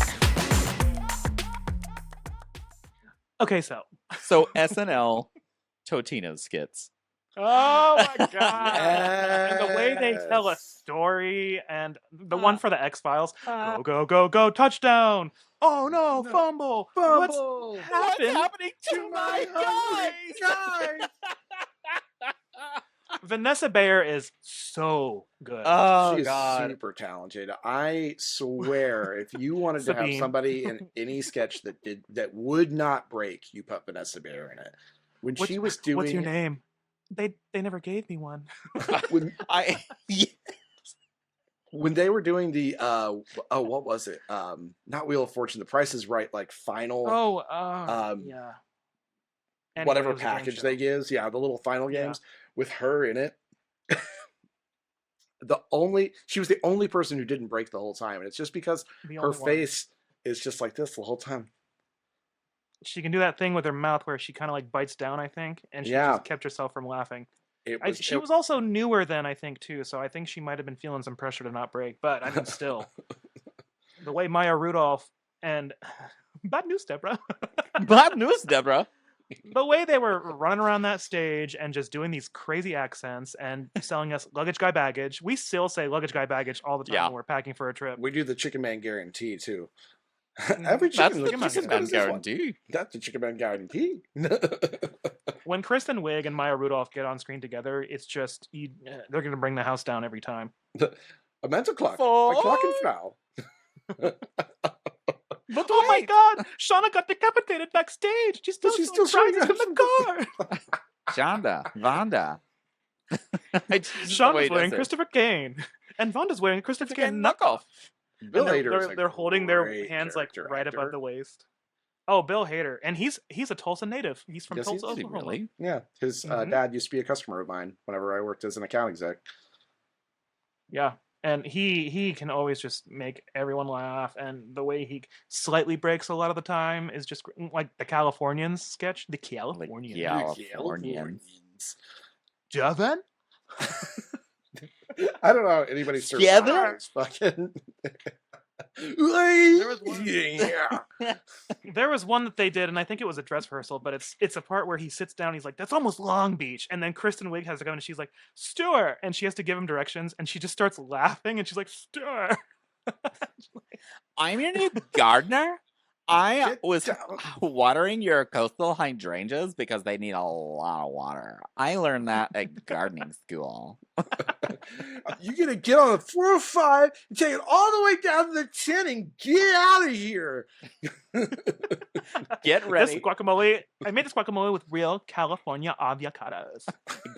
Okay, so. So SNL Totino's skits. Oh my god! And the way they tell a Yes. story, and the one for the X-Files, go, go, go, go, touchdown! Oh no, No. fumble! Fumble. What's happened happening to my guys? Vanessa Bayer is so good. Oh, She is God. super talented. I swear, if you wanted to have Sabine. somebody in any sketch that would not break, you put Vanessa Bayer in it. When she was doing, What's your name? They never gave me one. when, Yeah. when they were doing the what was it? Not Wheel of Fortune. The Price is Right. Like final, Yeah. whatever Anyway, it was a game package show. they gives. Yeah, the little final Yeah. games with her in it. She was the only person who didn't break the whole time, and it's just because The her only one. face is just like this the whole time. She can do that thing with her mouth where she kind of like bites down, I think, and she Yeah. just kept herself from laughing. She It- was also newer then, I think, too, so I think she might have been feeling some pressure to not break. But I mean, still, the way Maya Rudolph and bad news, Debra. Bad news, Debra. The way they were running around that stage and just doing these crazy accents and selling us luggage guy baggage. We still say luggage guy baggage all the time Yeah. when we're packing for a trip. We do the Chicken Man guarantee too. Mhm. Every That's chicken, the Chicken Man Chicken as good Man as this one. guarantee. That's the Chicken Man guarantee. When Kristin Wigg and Maya Rudolph get on screen together, it's just they're going to bring the house down every time. A mental clock. For- A clock and frau. But Oh my wait. God! Shauna got decapitated backstage. She's still showing showing prizes from the car. Shonda, Vonda. Shauna's wearing Christopher Kane, and Vonda's wearing a Christopher Kane knockoff. Bill And Hader is a they're holding their great hands like character right actor. above the waist. Oh, Bill Hader, and he's a Tulsa native. He's from Yes, he Tulsa, is. Is he Oklahoma. really? Yeah, his Mhm. dad used to be a customer of mine whenever I worked as an account exec. Yeah, and he can always just make everyone laugh, and the way he slightly breaks a lot of the time is just like the Californians sketch. The Californians. Californians. Devin? I don't know how anybody serves Together? fucking. Yeah. There was one that they did, and I think it was a dress rehearsal, but it's a part where he sits down, he's like, that's almost Long Beach. And then Kristen Wiig has to go and she's like, Stuart, and she has to give him directions, and she just starts laughing and she's like, Stuart. I'm your new gardener. I Get was down. watering your coastal hydrangeas because they need a lot of water. I learned that at gardening school. You're gonna get on the 405 and take it all the way down to the 10 and get out of here. Get This ready. guacamole, I made this guacamole with real California avocados.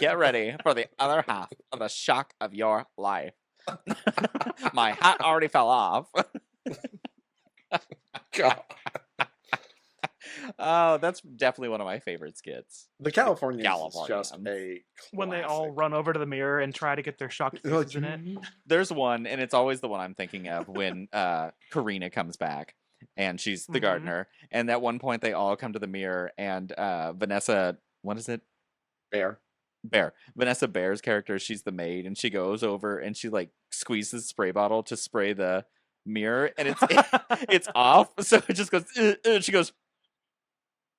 Get ready for the other half of the shock of your life. My hat already fell off. God. Oh, that's definitely one of my favorite skits. The Californians is just Californians. a When they all classic. run over to the mirror and try to get their shocked They're like, faces in it. There's one, and it's always the one I'm thinking of when Karina comes back and she's the Mhm. gardener. And at one point, they all come to the mirror, and Vanessa, what is it? Bear. Bear. Vanessa Bear's character, she's the maid, and she goes over and she like squeezes the spray bottle to spray the mirror, and it's off, so it just goes. She goes.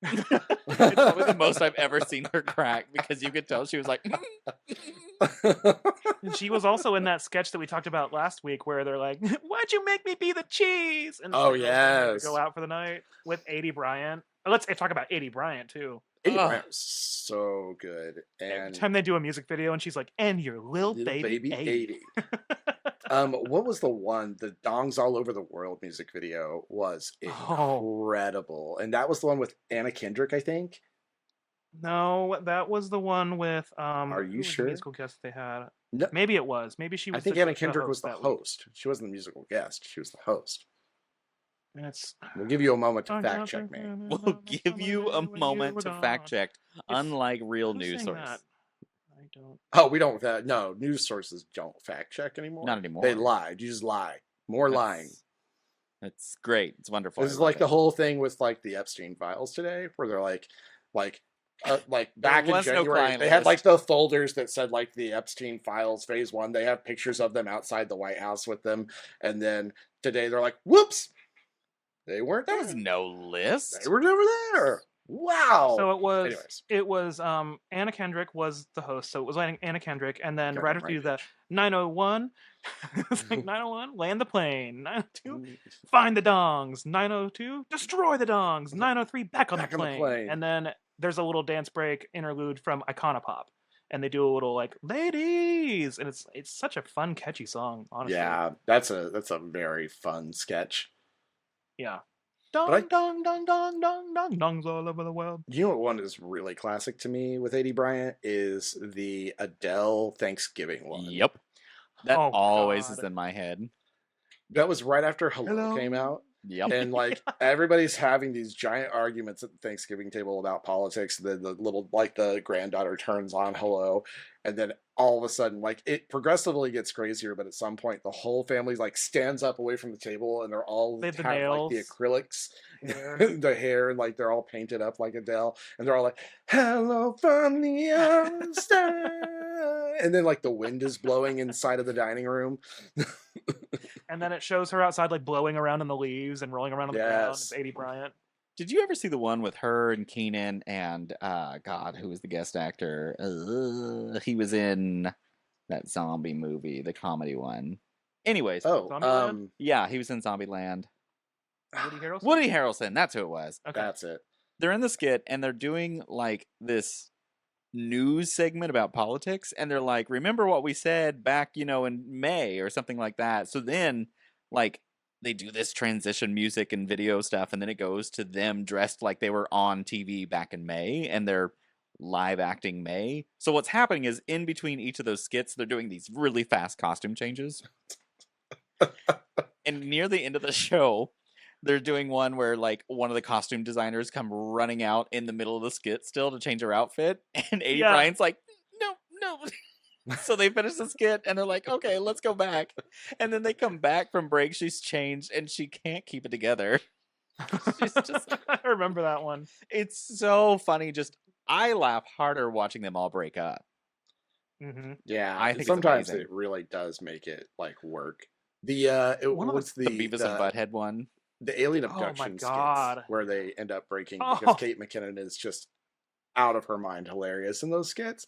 It's probably the most I've ever seen her crack because you could tell she was like. And she was also in that sketch that we talked about last week where they're like, why'd you make me be the cheese? And Oh, the girls wanted her to yes. go out for the night with A.D. Bryant. Let's talk about A.D. Bryant, too. Eddie Ugh. Bryant was so good. Every And time they do a music video and she's like, and your little baby 80. 80. What was the one? The Dongs All Over the World music video was Oh. incredible. And that was the one with Anna Kendrick, I think. No, that was the one with. Are you who was the sure? musical guest they had? No, Maybe it was. Maybe she was. I think the Anna Kendrick was the that week. host. She wasn't the musical guest. She was the host. And it's. We'll give you a moment to fact check me. We'll give you a moment to fact check, unlike real Who's news saying sources. that? I don't. Oh, we don't. No, news sources don't fact check anymore. Not anymore. They lied. You just lie. More lying. It's great. It's wonderful. This is like the whole thing with like the Epstein files today, where they're like back in was no January, client they had list. like the folders that said like the Epstein files phase 1. They have pictures of them outside the White House with them, and then today they're like, "Whoops, they weren't There there. was no list. They were never there." Wow. So it was. Anyways. It was. Anna Kendrick was the host, so it was like Anna Kendrick, and then Got right it after right, you the bitch. 901. It's like 901, land the plane. 902, find the dongs. 902, destroy the dongs. 903, back on the plane. And then there's a little dance break interlude from Iconopop, and they do a little like ladies, and it's such a fun, catchy song. Honestly, Yeah, that's a very fun sketch. yeah. But Dong dong dong dong dong dong dongs all over the world. You know what one is really classic to me with A.D. Bryant is the Adele Thanksgiving one. Yep. That Oh, always God. is in my head. That was right after Hello, Hello. came out. Yep. And like everybody's having these giant arguments at the Thanksgiving table about politics. Then the little like the granddaughter turns on Hello, and then all of a sudden, like, it progressively gets crazier, but at some point the whole family like stands up away from the table and they're all They have the have like the nails. acrylics, Hair. the hair, and like they're all painted up like Adele, and they're all like, "Hello from the outside," and then like the wind is blowing inside of the dining room. And then it shows her outside, like blowing around in the leaves and rolling around on the ground. It's Yes. 80 Bryant. Did you ever see the one with her and Keenan and God, who was the guest actor? He was in that zombie movie, the comedy one. Anyways, Oh, Zombieland? yeah, he was in Zombieland. Woody Harrelson? Woody Harrelson, that's who it was. Okay. that's it. They're in the skit and they're doing like this news segment about politics, and they're like, remember what we said back, in May or something like that. So then, like, they do this transition music and video stuff, and then it goes to them dressed like they were on TV back in May, and they're live acting May. So what's happening is in between each of those skits, they're doing these really fast costume changes. And near the end of the show, they're doing one where like one of the costume designers come running out in the middle of the skit still to change her outfit, and 80 Bryant's like, no. So they finish the skit and they're like, okay, let's go back. And then they come back from break, she's changed and she can't keep it together. She's just, I remember that one. it's so funny. Just I laugh harder watching them all break up. Mm-hmm. Yeah, I think it's sometimes amazing. it really does make it like work. The One of what's The Beavis and Butthead one. the alien Oh my abduction God. skits where they end up breaking Oh. because Kate McKinnon is just out of her mind hilarious in those skits.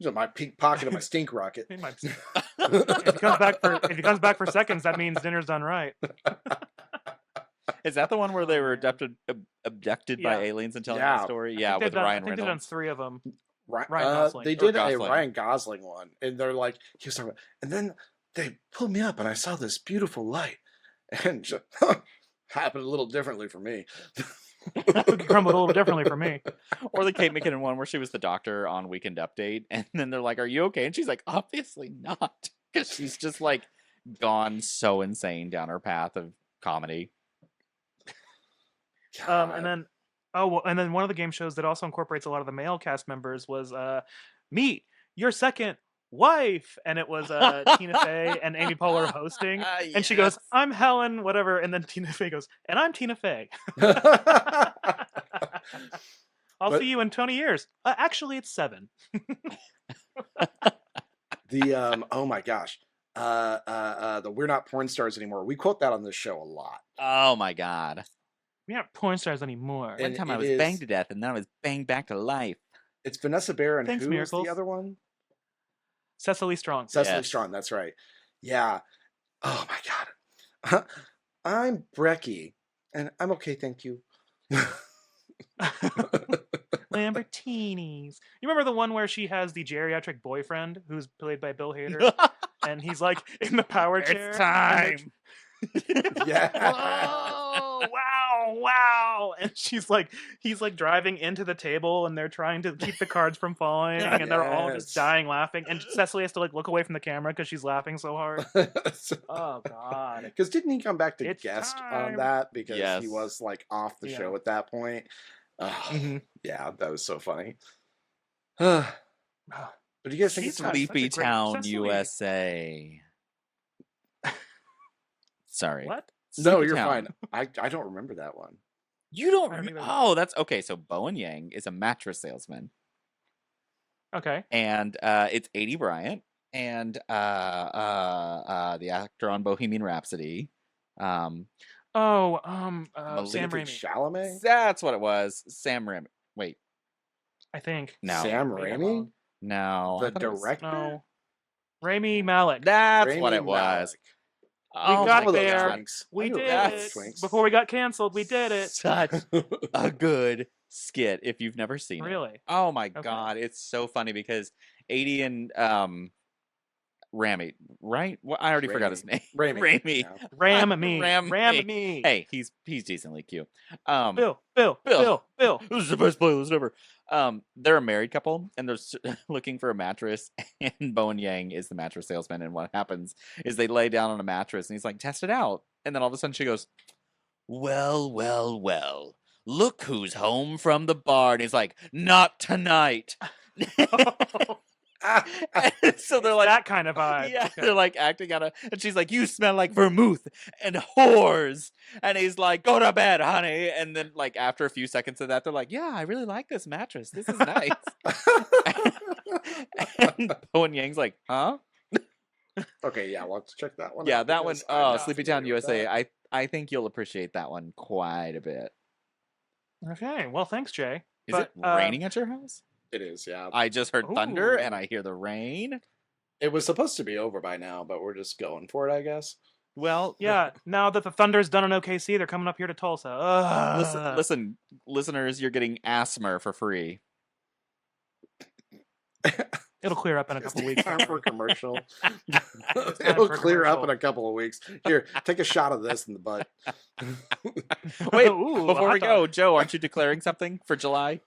Just my pink pocket of my stink rocket. He might- if he comes back for seconds, that means dinner's done right. Is that the one where they were abducted by Yeah. aliens and telling Yeah. the story? I Yeah, think with they've done- Ryan I think they've done Reynolds. 3 of them. Ryan Gosling. they Or did a Gosling. Ryan Gosling one, and they're like, he was talking about, and then they pulled me up, and I saw this beautiful light, and just, happened a little differently for me. Cookie crumbled a little differently for me. Or the Kate McKinnon one where she was the doctor on Weekend Update, and then they're like, "Are you okay?" And she's like, "Obviously not," because she's just like gone so insane down her path of comedy. And then one of the game shows that also incorporates a lot of the male cast members was Meet Your Second Wife, and it was Tina Fey and Amy Poehler hosting, and she goes, Yes. "I'm Helen, whatever," and then Tina Fey goes, "And I'm Tina Fey." I'll But- see you in 20 years. Actually, it's 7. The oh my gosh, the We're Not Porn Stars Anymore. We quote that on this show a lot. Oh my god! We aren't porn stars anymore. And One time I it was is- banged to death, and then I was banged back to life. It's Vanessa Bayer and Thanks, who was Miracles. the other one? Cecily Strong. Cecily Yes. Strong. That's right. Yeah. Oh my god. I'm Brecky, and I'm okay, thank you. Lamborghinis. You remember the one where she has the geriatric boyfriend who's played by Bill Hader, and he's like in the power chair. It's and time. Yeah. Whoa, wow. And he's like driving into the table and they're trying to keep the cards from falling and they're all just Yes. dying laughing. And Cecily has to like look away from the camera because she's laughing so hard. Oh God. Because didn't he come back to It's guest time. on that? Because Yes. he was like off the Yeah. show at that point. Mhm. Yeah, that was so funny. But do you guys think She's it's got such a Sleepy great- Town, Cecily- USA. Sorry. What? No, Sleepy you're Town. fine. I don't remember that one. You don't I don't remember? either. Oh, that's okay. So Bowen Yang is a mattress salesman, Okay. and it's 80 Bryant and the actor on Bohemian Rhapsody. Sam Timothée Raimi, Chalamet? That's what it was. Sam Raimi. Wait, I think. no, Sam Maybe I'm Raimi? wrong. no. I The thought it was- director? No. Rami Malek. That's what Rami it was. Malek. Oh got my there. God. Twinks. We I know did those it. Twinks. Before we got canceled, we did it. Such a good skit if you've never seen it. Really? Oh my Okay. God, it's so funny because 80 and Rami, right? Well, I already forgot his name. Raimi. Rami. Yeah. Ram me. Ram Ram me. me. Hey, he's decently cute. Bill. This is the best playlist ever. They're a married couple and they're looking for a mattress, and Bowen Yang is the mattress salesman. And what happens is they lay down on a mattress, and he's like, "Test it out." And then all of a sudden she goes, "Well, look who's home from the bar." And he's like, "Not tonight." And so they're like, that kind of vibe. yeah, Okay. they're like acting out and she's like, you smell like vermouth and whores. And he's like, go to bed, honey. And then like after a few seconds of that, they're like, yeah, I really like this mattress. This is nice. And Poe and Yang's like, huh? Okay, yeah, we'll have to check that one Yeah, out. that one, because I'm not Sleepy Town familiar with USA. that. I think you'll appreciate that one quite a bit. Okay, well, thanks, Jay. Is it raining at your house? It is, yeah. I just heard thunder Ooh. and I hear the rain. It was supposed to be over by now, but we're just going for it, I guess. Well, Yeah, now that the Thunder's done in OKC, they're coming up here to Tulsa. listen, listeners, you're getting asthma for free. It'll clear up in a couple It's weeks. time for a commercial. time It'll for a clear up commercial. in a couple of weeks. Here, take a shot of this in the butt. Wait, Ooh, a before hot we dog. go, Joe, aren't you declaring something for July?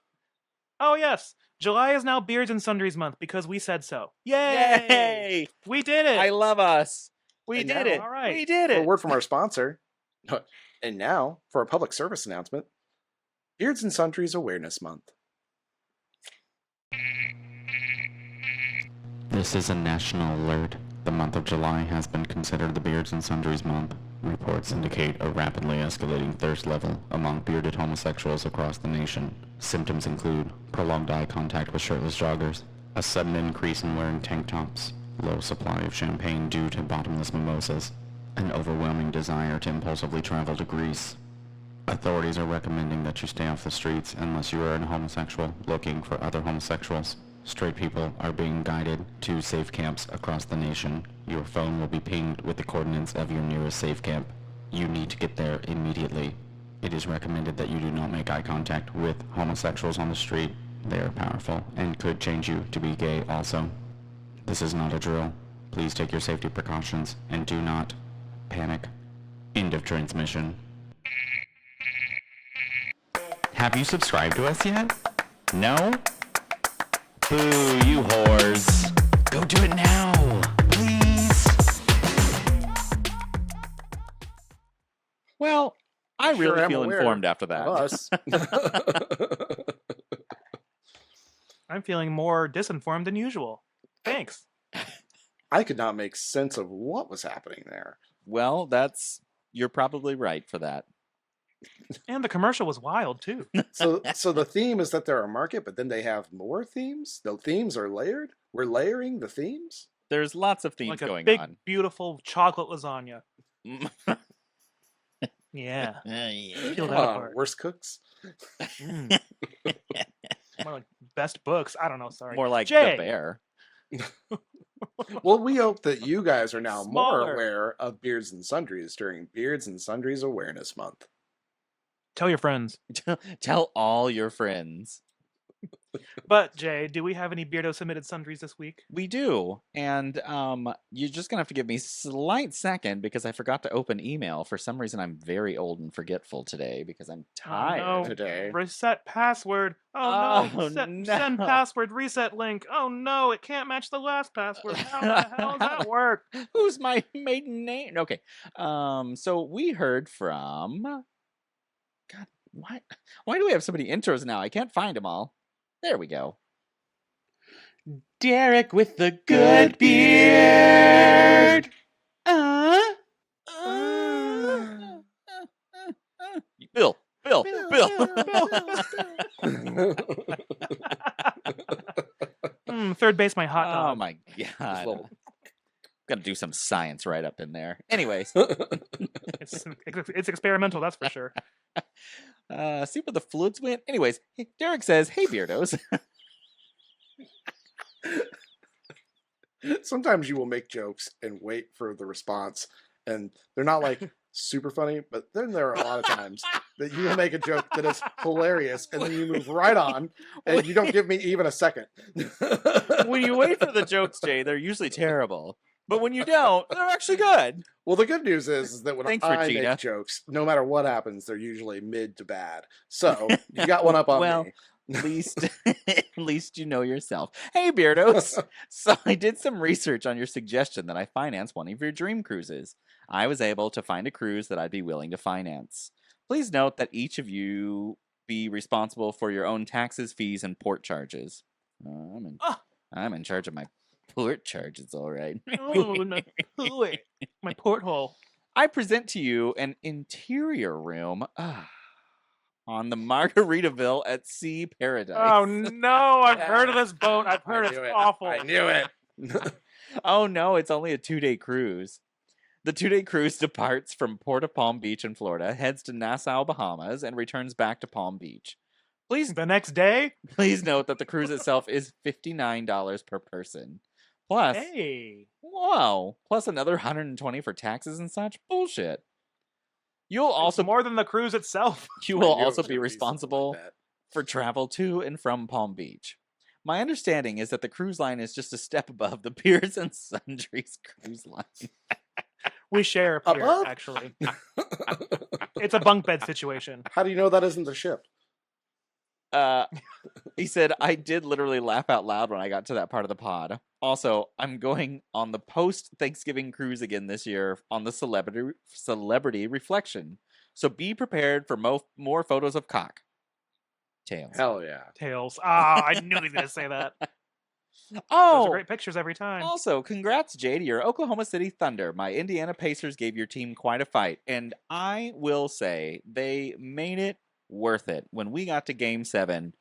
Oh, yes. July is now Beards and Sundries month because we said so. Yay! Yay! We did it! I love us. We And did now- it. all right. We did A it. word from our sponsor. And now, for a public service announcement, Beards and Sundries Awareness Month. This is a national alert. The month of July has been considered the Beards and Sundries month. Reports indicate a rapidly escalating thirst level among bearded homosexuals across the nation. Symptoms include prolonged eye contact with shirtless joggers, a sudden increase in wearing tank tops, low supply of champagne due to bottomless mimosas, an overwhelming desire to impulsively travel to Greece. Authorities are recommending that you stay off the streets unless you are a homosexual looking for other homosexuals. Straight people are being guided to safe camps across the nation. Your phone will be pinged with the coordinates of your nearest safe camp. You need to get there immediately. It is recommended that you do not make eye contact with homosexuals on the street. They are powerful and could change you to be gay also. This is not a drill. Please take your safety precautions and do not panic. End of transmission. Have you subscribed to us yet? No? Boo, you whores. Go do it now, please. Well, I Sure really am feel aware informed after that. of us. I'm feeling more disinformed than usual. Thanks. I could not make sense of what was happening there. Well, you're probably right for that. And the commercial was wild, too. So the theme is that they're a market, but then they have more themes? The themes are layered? We're layering the themes? There's lots of themes Like a going big, on. beautiful chocolate lasagna. Yeah. Peel that apart. Worst cooks? Mm. More like best books. I don't know, sorry. More like Jay. the bear. Well, we hope that you guys are now more Smaller. aware of Beards and Sundries during Beards and Sundries Awareness Month. Tell your friends. Tell all your friends. But, Jay, do we have any Beardo submitted sundries this week? We do. And you're just going to have to give me a slight second because I forgot to open email. For some reason, I'm very old and forgetful today because I'm tired. Oh, no. today. Reset password. Oh, no. Oh, Send no. password reset link. Oh, no. It can't match the last password. How the hell does that work? Who's my maiden name? Okay. So we heard from... God, why do we have so many intros now? I can't find them all. There we go. Derek with the good beard. Bill. Third base, my hot dog. Oh my god. Gotta do some science right up in there. Anyways. It's experimental, that's for sure. See where the fluids went? Anyways, Derek says, hey Beardos. Sometimes you will make jokes and wait for the response, and they're not like super funny, but then there are a lot of times that you will make a joke that is hilarious, and then you move right on, and you don't give me even a second. When you wait for the jokes, Jay, they're usually terrible. But when you don't, they're actually good. Well, the good news is that when Thanks, I Regina. make jokes, no matter what happens, they're usually mid to bad. So you got one up on Well, me. at least you know yourself. Hey Beardos. So I did some research on your suggestion that I finance one of your dream cruises. I was able to find a cruise that I'd be willing to finance. Please note that each of you be responsible for your own taxes, fees, and port charges. I'm in charge of my port charges, all right. Oh, my porthole. I present to you an interior room on the Margaritaville at Sea Paradise. Oh no, I've heard of this boat. I've heard I it's knew it. awful. I knew it. Oh no, it's only a 2-day cruise. The 2-day cruise departs from Port of Palm Beach in Florida, heads to Nassau, Bahamas, and returns back to Palm Beach. Please The next day? Please note that the cruise itself is $59 per person. Plus, Hey. wow, plus another $120 for taxes and such. Bullshit. You'll Also also more than the cruise itself. you I will knew it also was be gonna something responsible like that. for travel to and from Palm Beach. My understanding is that the cruise line is just a step above the Beards and Sundries cruise line. We share a pier, Above? actually. It's a bunk bed situation. How do you know that isn't the ship? He said, I did literally laugh out loud when I got to that part of the pod. Also, I'm going on the post-Thanksgiving cruise again this year on the celebrity reflection. So be prepared for more photos of cock. Tails. Hell yeah. Tails. Ah, I knew he was going to say that. Those Oh, are great pictures every time. also, congrats, Jay, to your Oklahoma City Thunder. My Indiana Pacers gave your team quite a fight, and I will say they made it worth it. When we got to Game 7,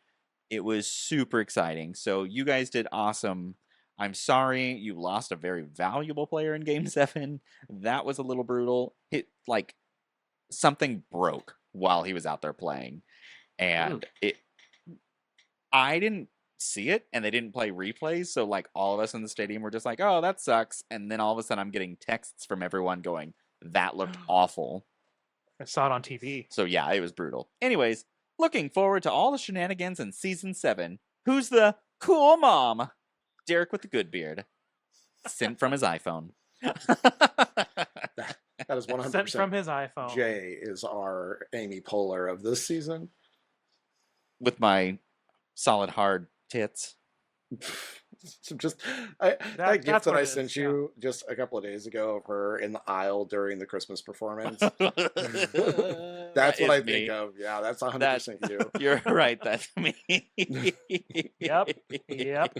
it was super exciting. So you guys did awesome. I'm sorry you lost a very valuable player in Game 7. That was a little brutal. Something broke while he was out there playing. And I didn't see it, and they didn't play replays, so like all of us in the stadium were just like, oh, that sucks. And then all of a sudden I'm getting texts from everyone going, that looked awful. I saw it on TV. So yeah, it was brutal. Anyways, looking forward to all the shenanigans in season 7. Who's the cool mom? Derek with the good beard. Sent from his iPhone. That is 100%. Sent from his iPhone. Jay is our Amy Poehler of this season. With my solid hard tits. So just that gift that's that what I it is, sent yeah. you just a couple of days ago of her in the aisle during the Christmas performance. That's what I think of. Yeah, that's 100% you. You're right. That's me. Yep. Yep.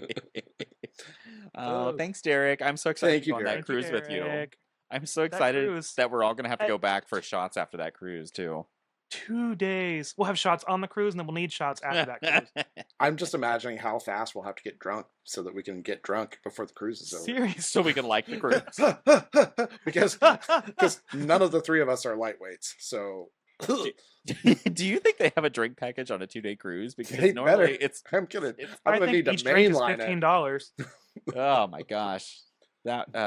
Oh, thanks, Derek. I'm so excited Thank to you, go on Derek. that cruise with you. Derek. I'm so excited cruise. that we're all going to have to I- go back for shots after that cruise, too. 2 days. We'll have shots on the cruise, and then we'll need shots after that cruise. I'm just imagining how fast we'll have to get drunk so that we can get drunk before the cruise is over. Seriously. So we can like the cruise. because none of the three of us are lightweights. So Do you think they have a drink package on a 2-day cruise? Because they normally better. it's... I'm gonna. it's- I'm I gonna think need to each drink is mainline it. $15. Oh my gosh. That, Do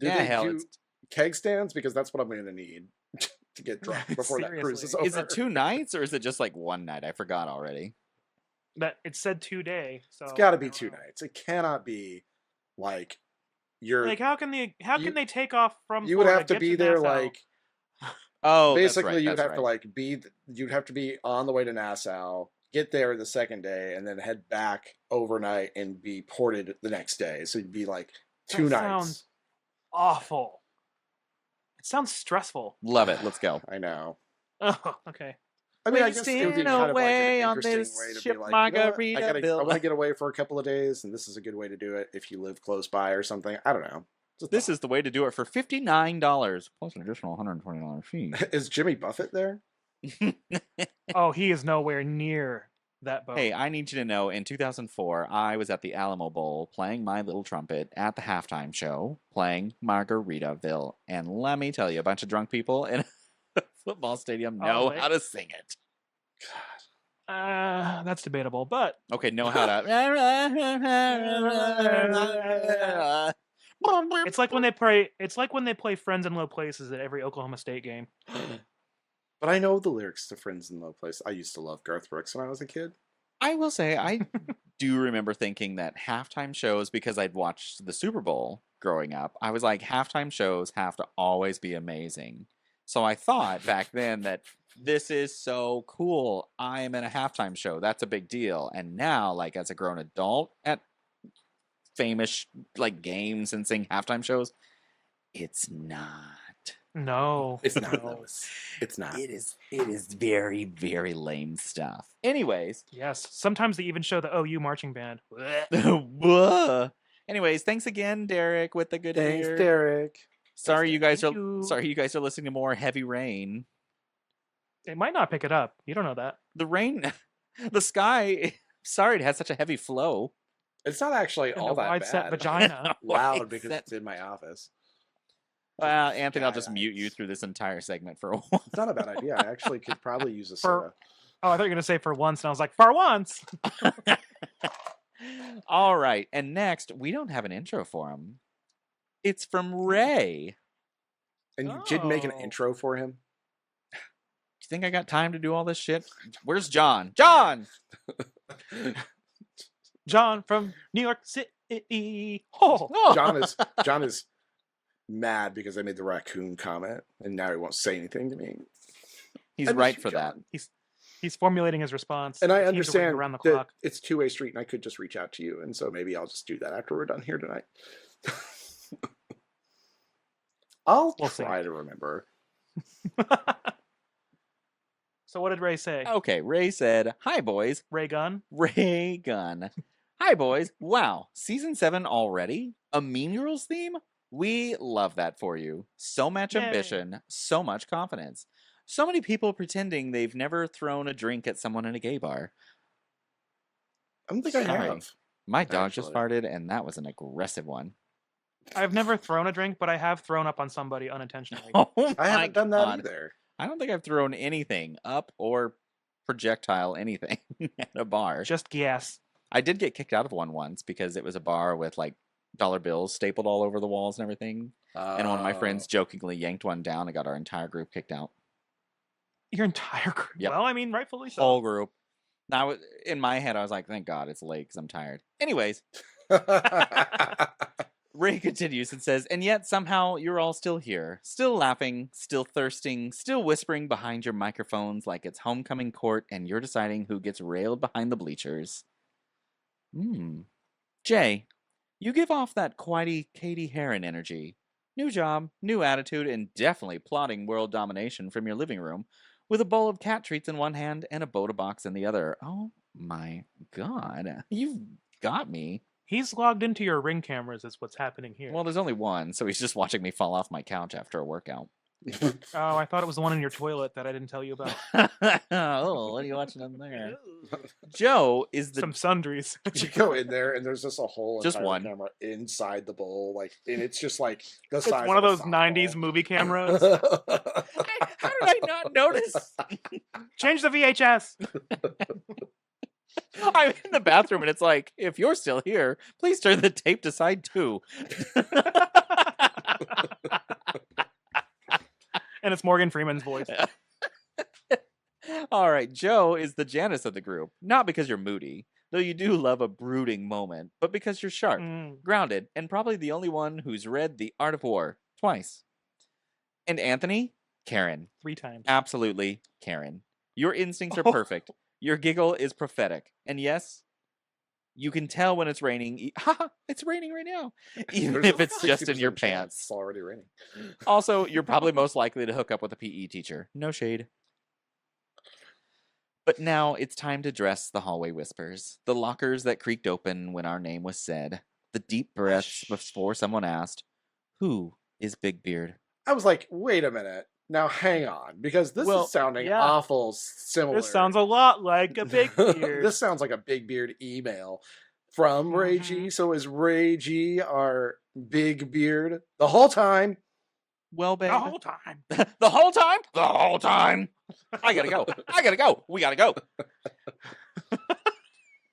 yeah, they hell, do it's... keg stands? Because that's what I'm gonna need to get drunk before that cruise is Seriously. over. Is it 2 nights or is it just like 1 night? I forgot already. That it said 2 day. So It's got to I be don't 2 know. nights. It cannot be like you're. Like how can they take off from? You would Florida, have to get be there Nassau? like. Oh, Basically, you'd that's have to right. like be. You'd have to be on the way to Nassau, get there the second day, and then head back overnight and be ported the next day. So you'd be like 2 That nights. sounds awful. It sounds stressful. Love it. Let's go. I know. Oh, okay. I mean, I guess it would be Wasting kind of like away an on interesting this way to ship be like, you know what? Margaritaville. I want to get away for a couple of days, and this is a good way to do it if you live close by or something. I don't know. This is the way to do it for $59 plus an additional $120 fee. Is Jimmy Buffett there? Oh, he is nowhere near that boat. Hey, I need you to know, in 2004, I was at the Alamo Bowl playing my little trumpet at the halftime show, playing Margaritaville. And let me tell you, a bunch of drunk people in a football stadium know wait. how to sing it. That's debatable, but Okay, know how to... it's like when they play. It's like when they play "Friends in Low Places" at every Oklahoma State game. But I know the lyrics to Friends in Low Place. I used to love Garth Brooks when I was a kid. I will say, I do remember thinking that halftime shows, because I'd watched the Super Bowl growing up, I was like, halftime shows have to always be amazing. So I thought back then that this is so cool. I am in a halftime show. That's a big deal. And now, like, as a grown adult at famous, like, games and seeing halftime shows, it's not. No. It's not. No. It's not. It is very, very lame stuff. Anyways. Yes. Sometimes they even show the OU marching band. Whoa. Anyways, thanks again, Derek, with the good Thanks, beer. Derek. Sorry you guys Thank are you. sorry you guys are listening to more heavy rain. They might not pick it up. You don't know that. The rain the sky sorry it has such a heavy flow. It's not actually And all a that wide set bad. vagina. Loud because it's in my office. Well, Anthony, I'll just Skylights. mute you through this entire segment for a while. It's not a bad idea. I actually could probably use a For- soda. Oh, I thought you were going to say for once. And I was like, for once. All right, and next, we don't have an intro for him. It's from Ray. And you did make an Oh. intro for him? Do you think I got time to do all this shit? Where's John? John! John from New York City. Oh. Oh. John is mad because I made the raccoon comment, and now he won't say anything to me. He's I miss right you, for that. John. He's formulating his response. And I The teams are working understand around the that clock. it's two-way street, and I could just reach out to you, and so maybe I'll just do that after we're done here tonight. I'll We'll see. try to remember. So what did Ray say? Okay, Ray said, "Hi, boys. Ray Gun? Ray Gun. Hi, boys. Wow, season 7 already? A Mean Girls theme? We love that for you. So much Yay. ambition, so much confidence. So many people pretending they've never thrown a drink at someone in a gay bar. I don't think I Sorry. have. My dog just Actually. farted, and that was an aggressive one. I've never thrown a drink, but I have thrown up on somebody unintentionally. Oh I my haven't done that God. either. I don't think I've thrown anything up or projectile anything at a bar. Just gas. I did get kicked out of one once because it was a bar with like dollar bills stapled all over the walls and everything. And one of my friends jokingly yanked one down and got our entire group kicked out. Your entire group. Yep. Well, I mean, rightfully so. Whole group. Now, in my head, I was like, thank God it's late because I'm tired. Anyways, Ray continues and says, and yet somehow you're all still here, still laughing, still thirsting, still whispering behind your microphones like it's homecoming court and you're deciding who gets railed behind the bleachers. Jay, you give off that quitey Katie Heron energy. New job, new attitude, and definitely plotting world domination from your living room with a bowl of cat treats in one hand and a Boda box in the other. Oh my God, you've got me. He's logged into your Ring cameras is what's happening here. Well, there's only one, so he's just watching me fall off my couch after a workout. Oh, I thought it was the one in your toilet that I didn't tell you about. Oh, what are you watching on there? Joe is the Some Sundries. You go in there and there's just a whole Just entire one. camera inside the bowl, like, and it's just like the It's size one of a those 90s movie cameras. How did I not notice? Change the VHS. I'm in the bathroom and it's like, if you're still here, please turn the tape to side 2. And it's Morgan Freeman's voice. All right, Joe is the Janice of the group. Not because you're moody, though you do love a brooding moment, but because you're sharp, grounded, and probably the only one who's read The Art of War twice. And Anthony? Karen. 3 times. Absolutely, Karen. Your instincts are Oh. perfect. Your giggle is prophetic. And yes, you can tell when it's raining. Haha, it's raining right now. Even There's if a it's just in 60% your chance pants. It's already raining. Also, you're probably most likely to hook up with a PE teacher. No shade. But now it's time to dress the hallway whispers, the lockers that creaked open when our name was said, the deep breaths before someone asked, "Who is Big Beard?" I was like, wait a minute. Now hang on, because this Well, is sounding yeah. awful similar. This sounds a lot like a big beard. This sounds like a Big Beard email from Ray G. So is Ray G our Big Beard the whole time? Well, babe. The whole time. The whole time? The whole time. I gotta go. I gotta go. We gotta go.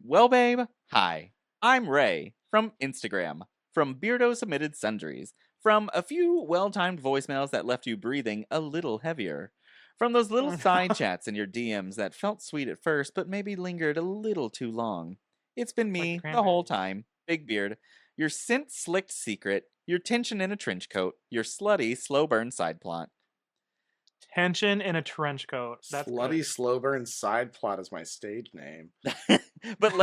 Well, babe, hi. I'm Ray from Instagram, from Beardo Submitted Sundries, from a few well-timed voicemails that left you breathing a little heavier, from those little side chats in your DMs that felt sweet at first but maybe lingered a little too long. It's been me Like the whole cranberries. time, Big Beard, your scent-slicked secret, your tension in a trench coat, your slutty, slow-burn side plot. Tension in a trench coat. That's Slutty good. Slow Burn Side Plot is my stage name. But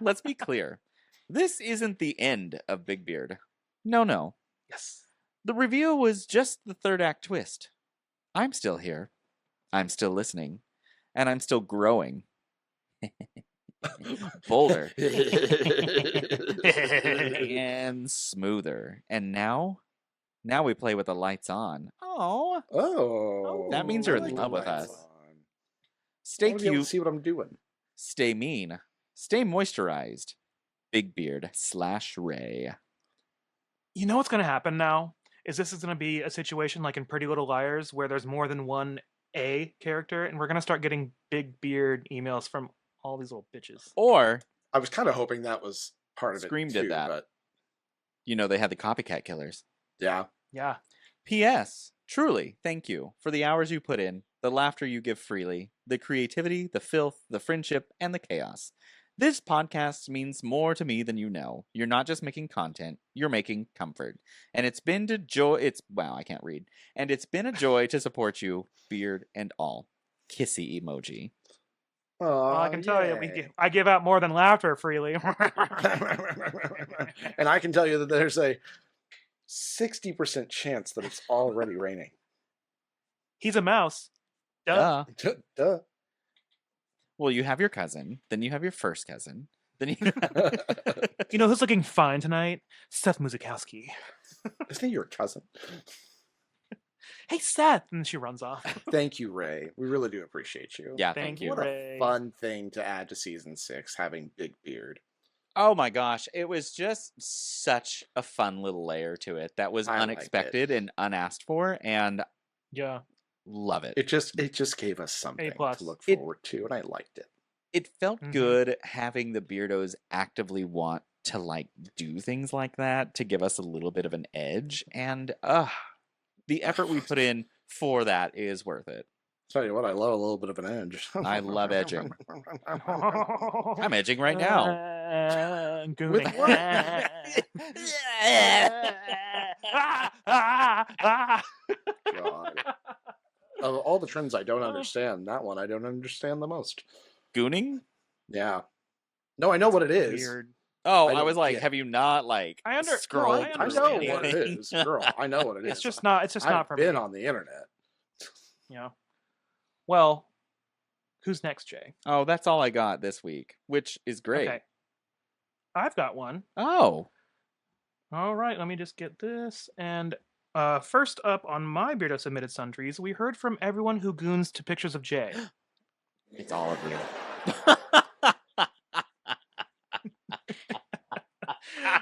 let's be clear. This isn't the end of Big Beard. No. Yes. The review was just the third act twist. I'm still here. I'm still listening. And I'm still growing. Bolder. And smoother. And now we play with the lights on. Oh. Oh. That means I you're in like the love with lights us. on. I Stay wanna be able to cute. see what I'm doing. Stay mean. Stay moisturized. Big Beard / Ray. You know what's going to happen now? This is going to be a situation like in Pretty Little Liars where there's more than one A character, and we're going to start getting Big Beard emails from all these little bitches. Or, I was kind of hoping that was part of Scream it did too, that. but they had the copycat killers. yeah. Yeah. P.S. Truly, thank you for the hours you put in, the laughter you give freely, the creativity, the filth, the friendship, and the chaos. This podcast means more to me than you know. You're not just making content, you're making comfort. And it's been a joy I can't read. And it's been a joy to support you, beard and all. Kissy emoji. Well, I can tell you, I give out more than laughter freely. And I can tell you that there's a 60% chance that it's already raining. He's a mouse. Duh. Duh. Well, you have your cousin, then you have your first cousin, then you You know who's looking fine tonight? Seth Muzikowski. Isn't he your cousin? Hey, Seth! And she runs off. Thank you, Ray. We really do appreciate you. Yeah, Thank thank you, you. What Ray. a fun thing to add to season 6, having Big Beard. Oh my gosh, it was just such a fun little layer to it that was I liked unexpected and unasked for, and Yeah. love it. It just gave us something A+. to look forward to, and I liked it. It felt Mhm. good having the Beardos actively want to do things like that to give us a little bit of an edge, and the effort we put in for that is worth it. Tell you what, I love a little bit of an edge. I love edging. I'm edging right now. Gooning. With what? God. Of all the trends I don't understand, that one I don't understand the most. Gooning? Yeah. No, I know what it is. Weird. Oh, I I don't was like, get- have you not scrolled? I I understand know it. what it is, girl. I know what it is. It's just not I've not for been me. on the internet. Yeah. Well, who's next, Jay? Oh, that's all I got this week, which is great. Okay. I've got one. Oh, All right, let me just get this. And first up on my Beardo submitted sundries, we heard from everyone who goons to pictures of Jay. it's all of you.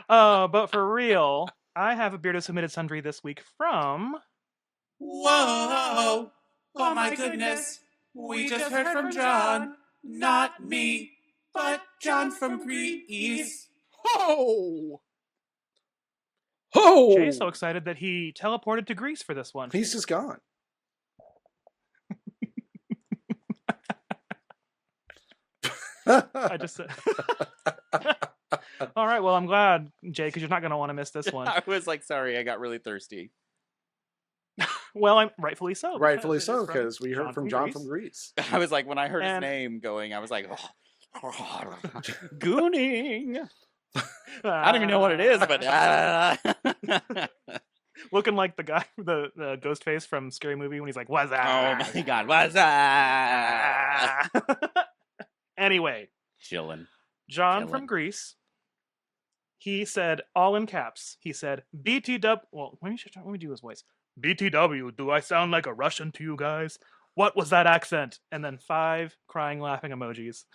But for real, I have a Beardo submitted sundry this week from. Whoa! Oh my goodness! We just heard from John. Not me, but John from Greece. Oh! Oh! Jay's so excited that he teleported to Greece for this one. He's just gone. I just said. All right, well, I'm glad, Jay, because you're not going to want to miss this one. I was like, sorry, I got really thirsty. Well, I'm rightly so. Rightfully it is so, from because we heard from John from Greece. I was like, when I heard his And- name going, I was like, gooning. I don't even know what it is, but Looking like the guy, the ghost face from Scary Movie when he's like, "What's oh that?" my god, what's that? Anyway, Chillin'. John Killing. from Greece. He said, all in caps. He said, "BTW." Well, let me do his voice. "BTW. Do I sound like a Russian to you guys? What was that accent?" And then 5 crying, laughing emojis.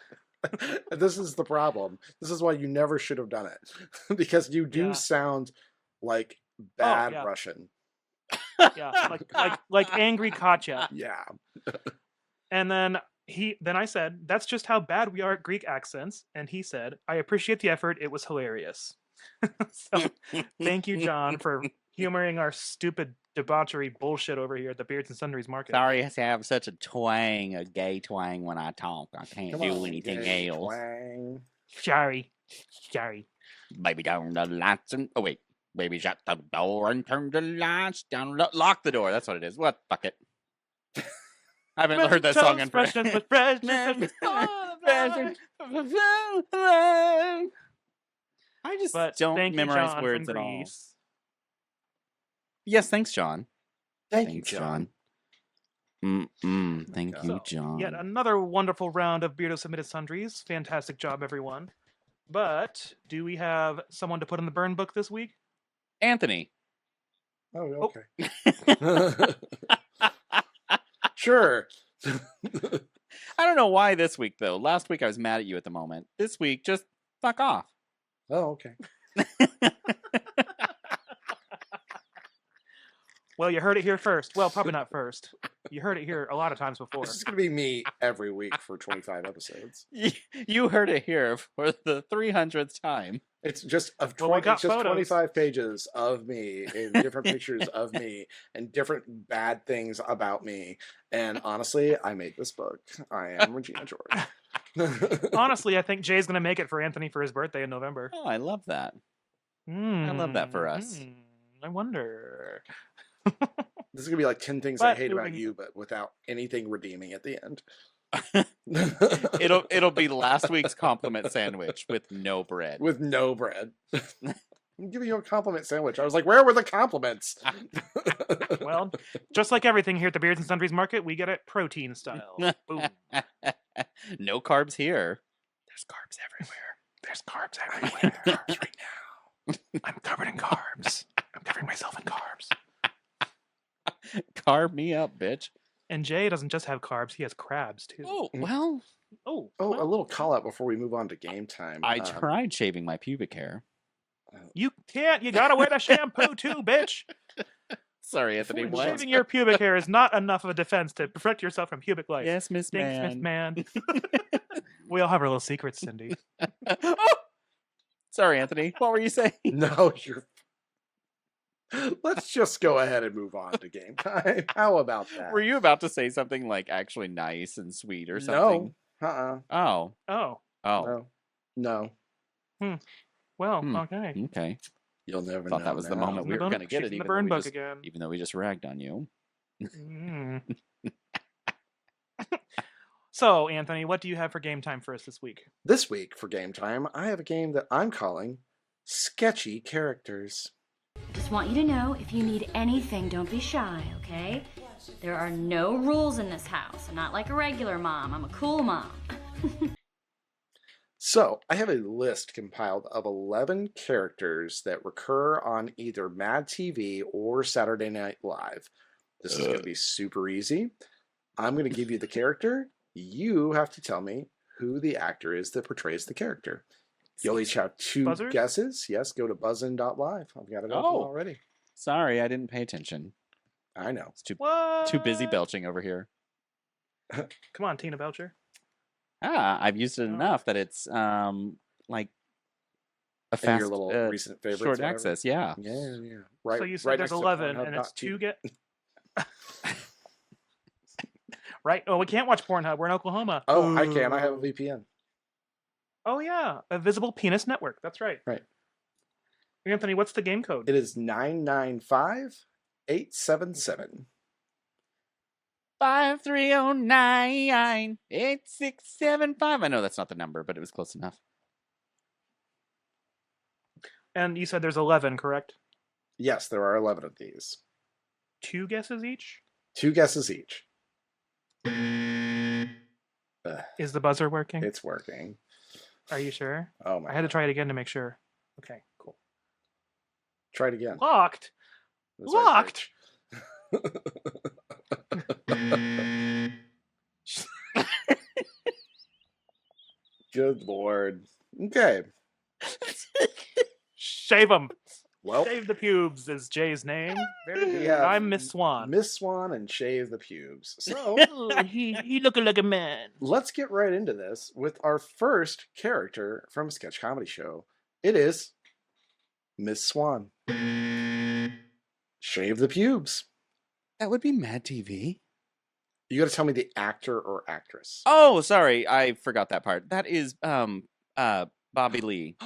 This is the problem. This is why you never should have done it. Because you do Yeah. sound like bad yeah. Russian. Yeah, like angry Katya. Yeah. And then I said, "That's just how bad we are at Greek accents." And he said, "I appreciate the effort. It was hilarious." So thank you, John, for humoring our stupid debauchery bullshit over here at the Beards and Sundries market. Sorry I have such a twang, a gay twang when I talk. I can't Come do on, anything gay else. twang. Sorry. Baby, down the lights and... Oh, wait. Baby, shut the door and turn the lights down. Lock the door. That's what it is. What? Fuck it. I haven't heard that song in forever. Freshness with freshness. I just But don't thank you, memorize John, words from at all. Greece. Yes, thanks, John. Thank you, Thanks, John. Thank God. you, John. Yet another wonderful round of Beardo submitted sundries. Fantastic job, everyone. But do we have someone to put in the burn book this week? Anthony. Oh, okay. Sure. I don't know why this week, though. Last week I was mad at you at the moment. This week, just fuck off. Oh, okay. Well, you heard it here first. Well, probably not first. You heard it here a lot of times before. This is going to be me every week for 25 episodes. You heard it here for the 300th time. It's just Well, we got it's just photos. 25 pages of me and different pictures of me and different bad things about me. And honestly, I made this book. I am Regina George. Honestly, I think Jay's going to make it for Anthony for his birthday in November. Oh, I love that. I love that for us. I wonder. This is gonna be like 10 things I But hate about moving- you, but without anything redeeming at the end. It'll be last week's compliment sandwich with no bread. With no bread. I'm giving you a compliment sandwich. I was like, where were the compliments? Well, just like everything here at the Beards and Sundries Market, we get it protein style. Boom. No carbs here. There's carbs everywhere. There's carbs everywhere. Carbs right now. I'm covered in carbs. I'm covering myself in carbs. Carb me up, bitch. And Jay doesn't just have carbs, he has crabs too. Oh, well, Oh, Oh, well, a little call out before we move on to game time. I tried shaving my pubic hair. you can't. You gotta wear the shampoo too, bitch. Sorry, Anthony. Before What? Shaving your pubic hair is not enough of a defense to protect yourself from pubic lice. Yes, Miss Thanks, Miss Man. Man. We all have our little secrets, Cindy. Oh! Sorry, Anthony. What were you saying? No, you're. Let's just go ahead and move on to game time. How about that? Were you about to say something like actually nice and sweet or something? No. Uh-uh. Oh. Oh, Oh. No. No. well, Hmm. okay. Okay. You'll never Thought know. that was the now. moment we were She's going to get it, in the even burn though, book again. even though we just ragged on you. Mm. So, Anthony, what do you have for game time for us this week? This week for game time, I have a game that I'm calling Sketchy Characters. Just want you to know, if you need anything, don't be shy, okay? There are no rules in this house. I'm not like a regular mom. I'm a cool mom. So, I have a list compiled of 11 characters that recur on either MadTV or Saturday Night Live. This is going to be super easy. I'm going to give you the character. You have to tell me who the actor is that portrays the character. You'll each have 2 Buzzers? guesses. Yes, go to buzzin.live. I've got it open Oh. already. Sorry, I didn't pay attention. I know. It's too What? busy belching over here. Come on, Tina Belcher. I've used it Oh. enough that it's like a And fast your little recent favorites. short whatever. access. Yeah. Yeah, yeah. Right. So you said right there's next to 11, Pornhub and it's dot 2 TV. get. Right? Oh, we can't watch Pornhub. We're in Oklahoma. Oh, I can. I have a VPN. Oh yeah, a visible penis network. That's right. Right. Anthony, what's the game code? It is 995877. 5309-8675. I know that's not the number, but it was close enough. And you said there's 11, correct? Yes, there are 11 of these. 2 guesses each? 2 guesses each. Is the buzzer working? It's working. Are you sure? Oh my! I had to try it again to make sure. Okay, cool. Try it again. Locked. That's right, Locked. Good lord. Okay. Shave them. Well, Shave the pubes is Jay's name. Very good. Yeah. I'm Miss Swan. Miss Swan and shave the pubes. So Ooh, he looking like a man. let's get right into this with our first character from a sketch comedy show. It is Miss Swan. Shave the pubes. That would be MadTV. You got to tell me the actor or actress. Oh, sorry, I forgot that part. That is Bobby Lee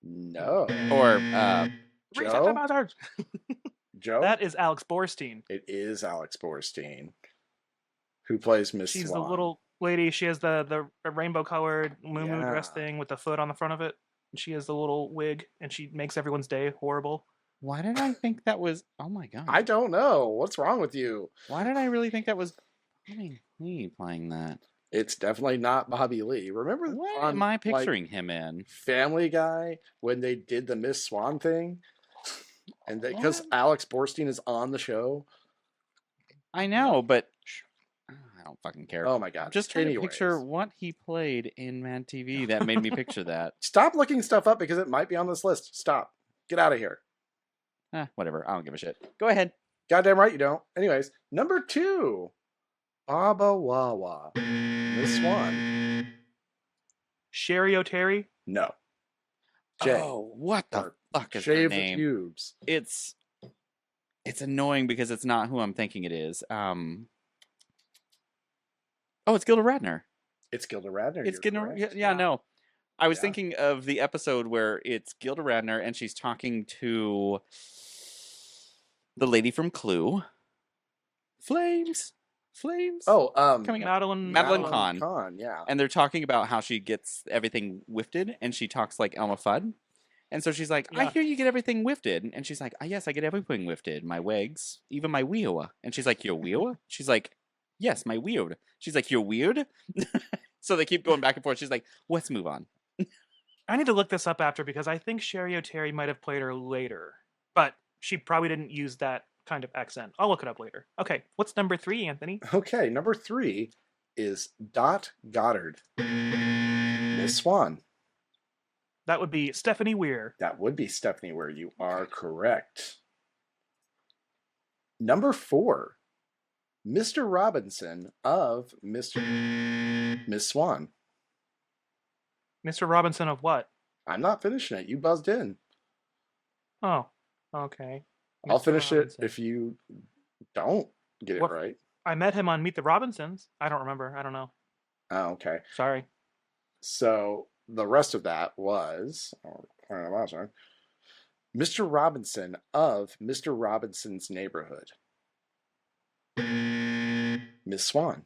No. or Reset Joe? the buzzer. Joe? That is Alex Borstein. It is Alex Borstein, who plays Miss She's Swan. the little lady. She has the rainbow colored moo dress Yeah. thing with the foot on the front of it. She has the little wig, and she makes everyone's day horrible. Why did I think that was? Oh my god! I don't know. What's wrong with you? Why did I really think that was Bobby Lee playing that? It's definitely not Bobby Lee. Remember What on am I like, picturing him in? Family Guy when they did the Miss Swan thing? And because What? Alex Borstein is on the show. I know, but I don't fucking care. Oh my god. I'm just trying to picture Anyways. what he played in MadTV that made me picture that. Stop looking stuff up because it might be on this list. Stop. Get out of here. Whatever. I don't give a shit. Go ahead. Goddamn right you don't. Anyways, number 2. Baba Wawa. Miss Swan. Sherry O'Terry? No. Jay. Oh, what the fuck is her Shave the name? pubes. It's annoying because it's not who I'm thinking it is. Oh, it's Gilda Radner. It's Gilda Radner. It's you're Gilda. correct. Yeah, no. I was Yeah. thinking of the episode where it's Gilda Radner and she's talking to the lady from Clue. Flames. Oh, Coming up. Madeline Kahn. Yeah. And they're talking about how she gets everything whiffed, and she talks like Elma Fudd. And so she's like, I Yeah. hear you get everything whiffed. And she's like, yes, I get everything whiffed. My wigs, even my wheel. And she's like, your wheel? She's like, yes, my weird. She's like, you're weird? So they keep going back and forth. She's like, let's move on. I need to look this up after because I think Sherry O'Terry might have played her later, but she probably didn't use that kind of accent. I'll look it up later. Okay, what's number 3, Anthony? Okay, number 3 is Dot Goddard. Miss Swan. That would be Stephanie Weir. That would be Stephanie Weir. You are correct. Number 4, Mr. Robinson of Miss Swan. Mr. Robinson of what? I'm not finishing it. You buzzed in. Oh, okay. I'll Mr. finish Robinson. it if you don't get What- it right. I met him on Meet the Robinsons. I don't remember. I don't know. Oh, okay. Sorry. So the rest of that was Mr. Robinson of Mr. Robinson's Neighborhood. Miss Swan.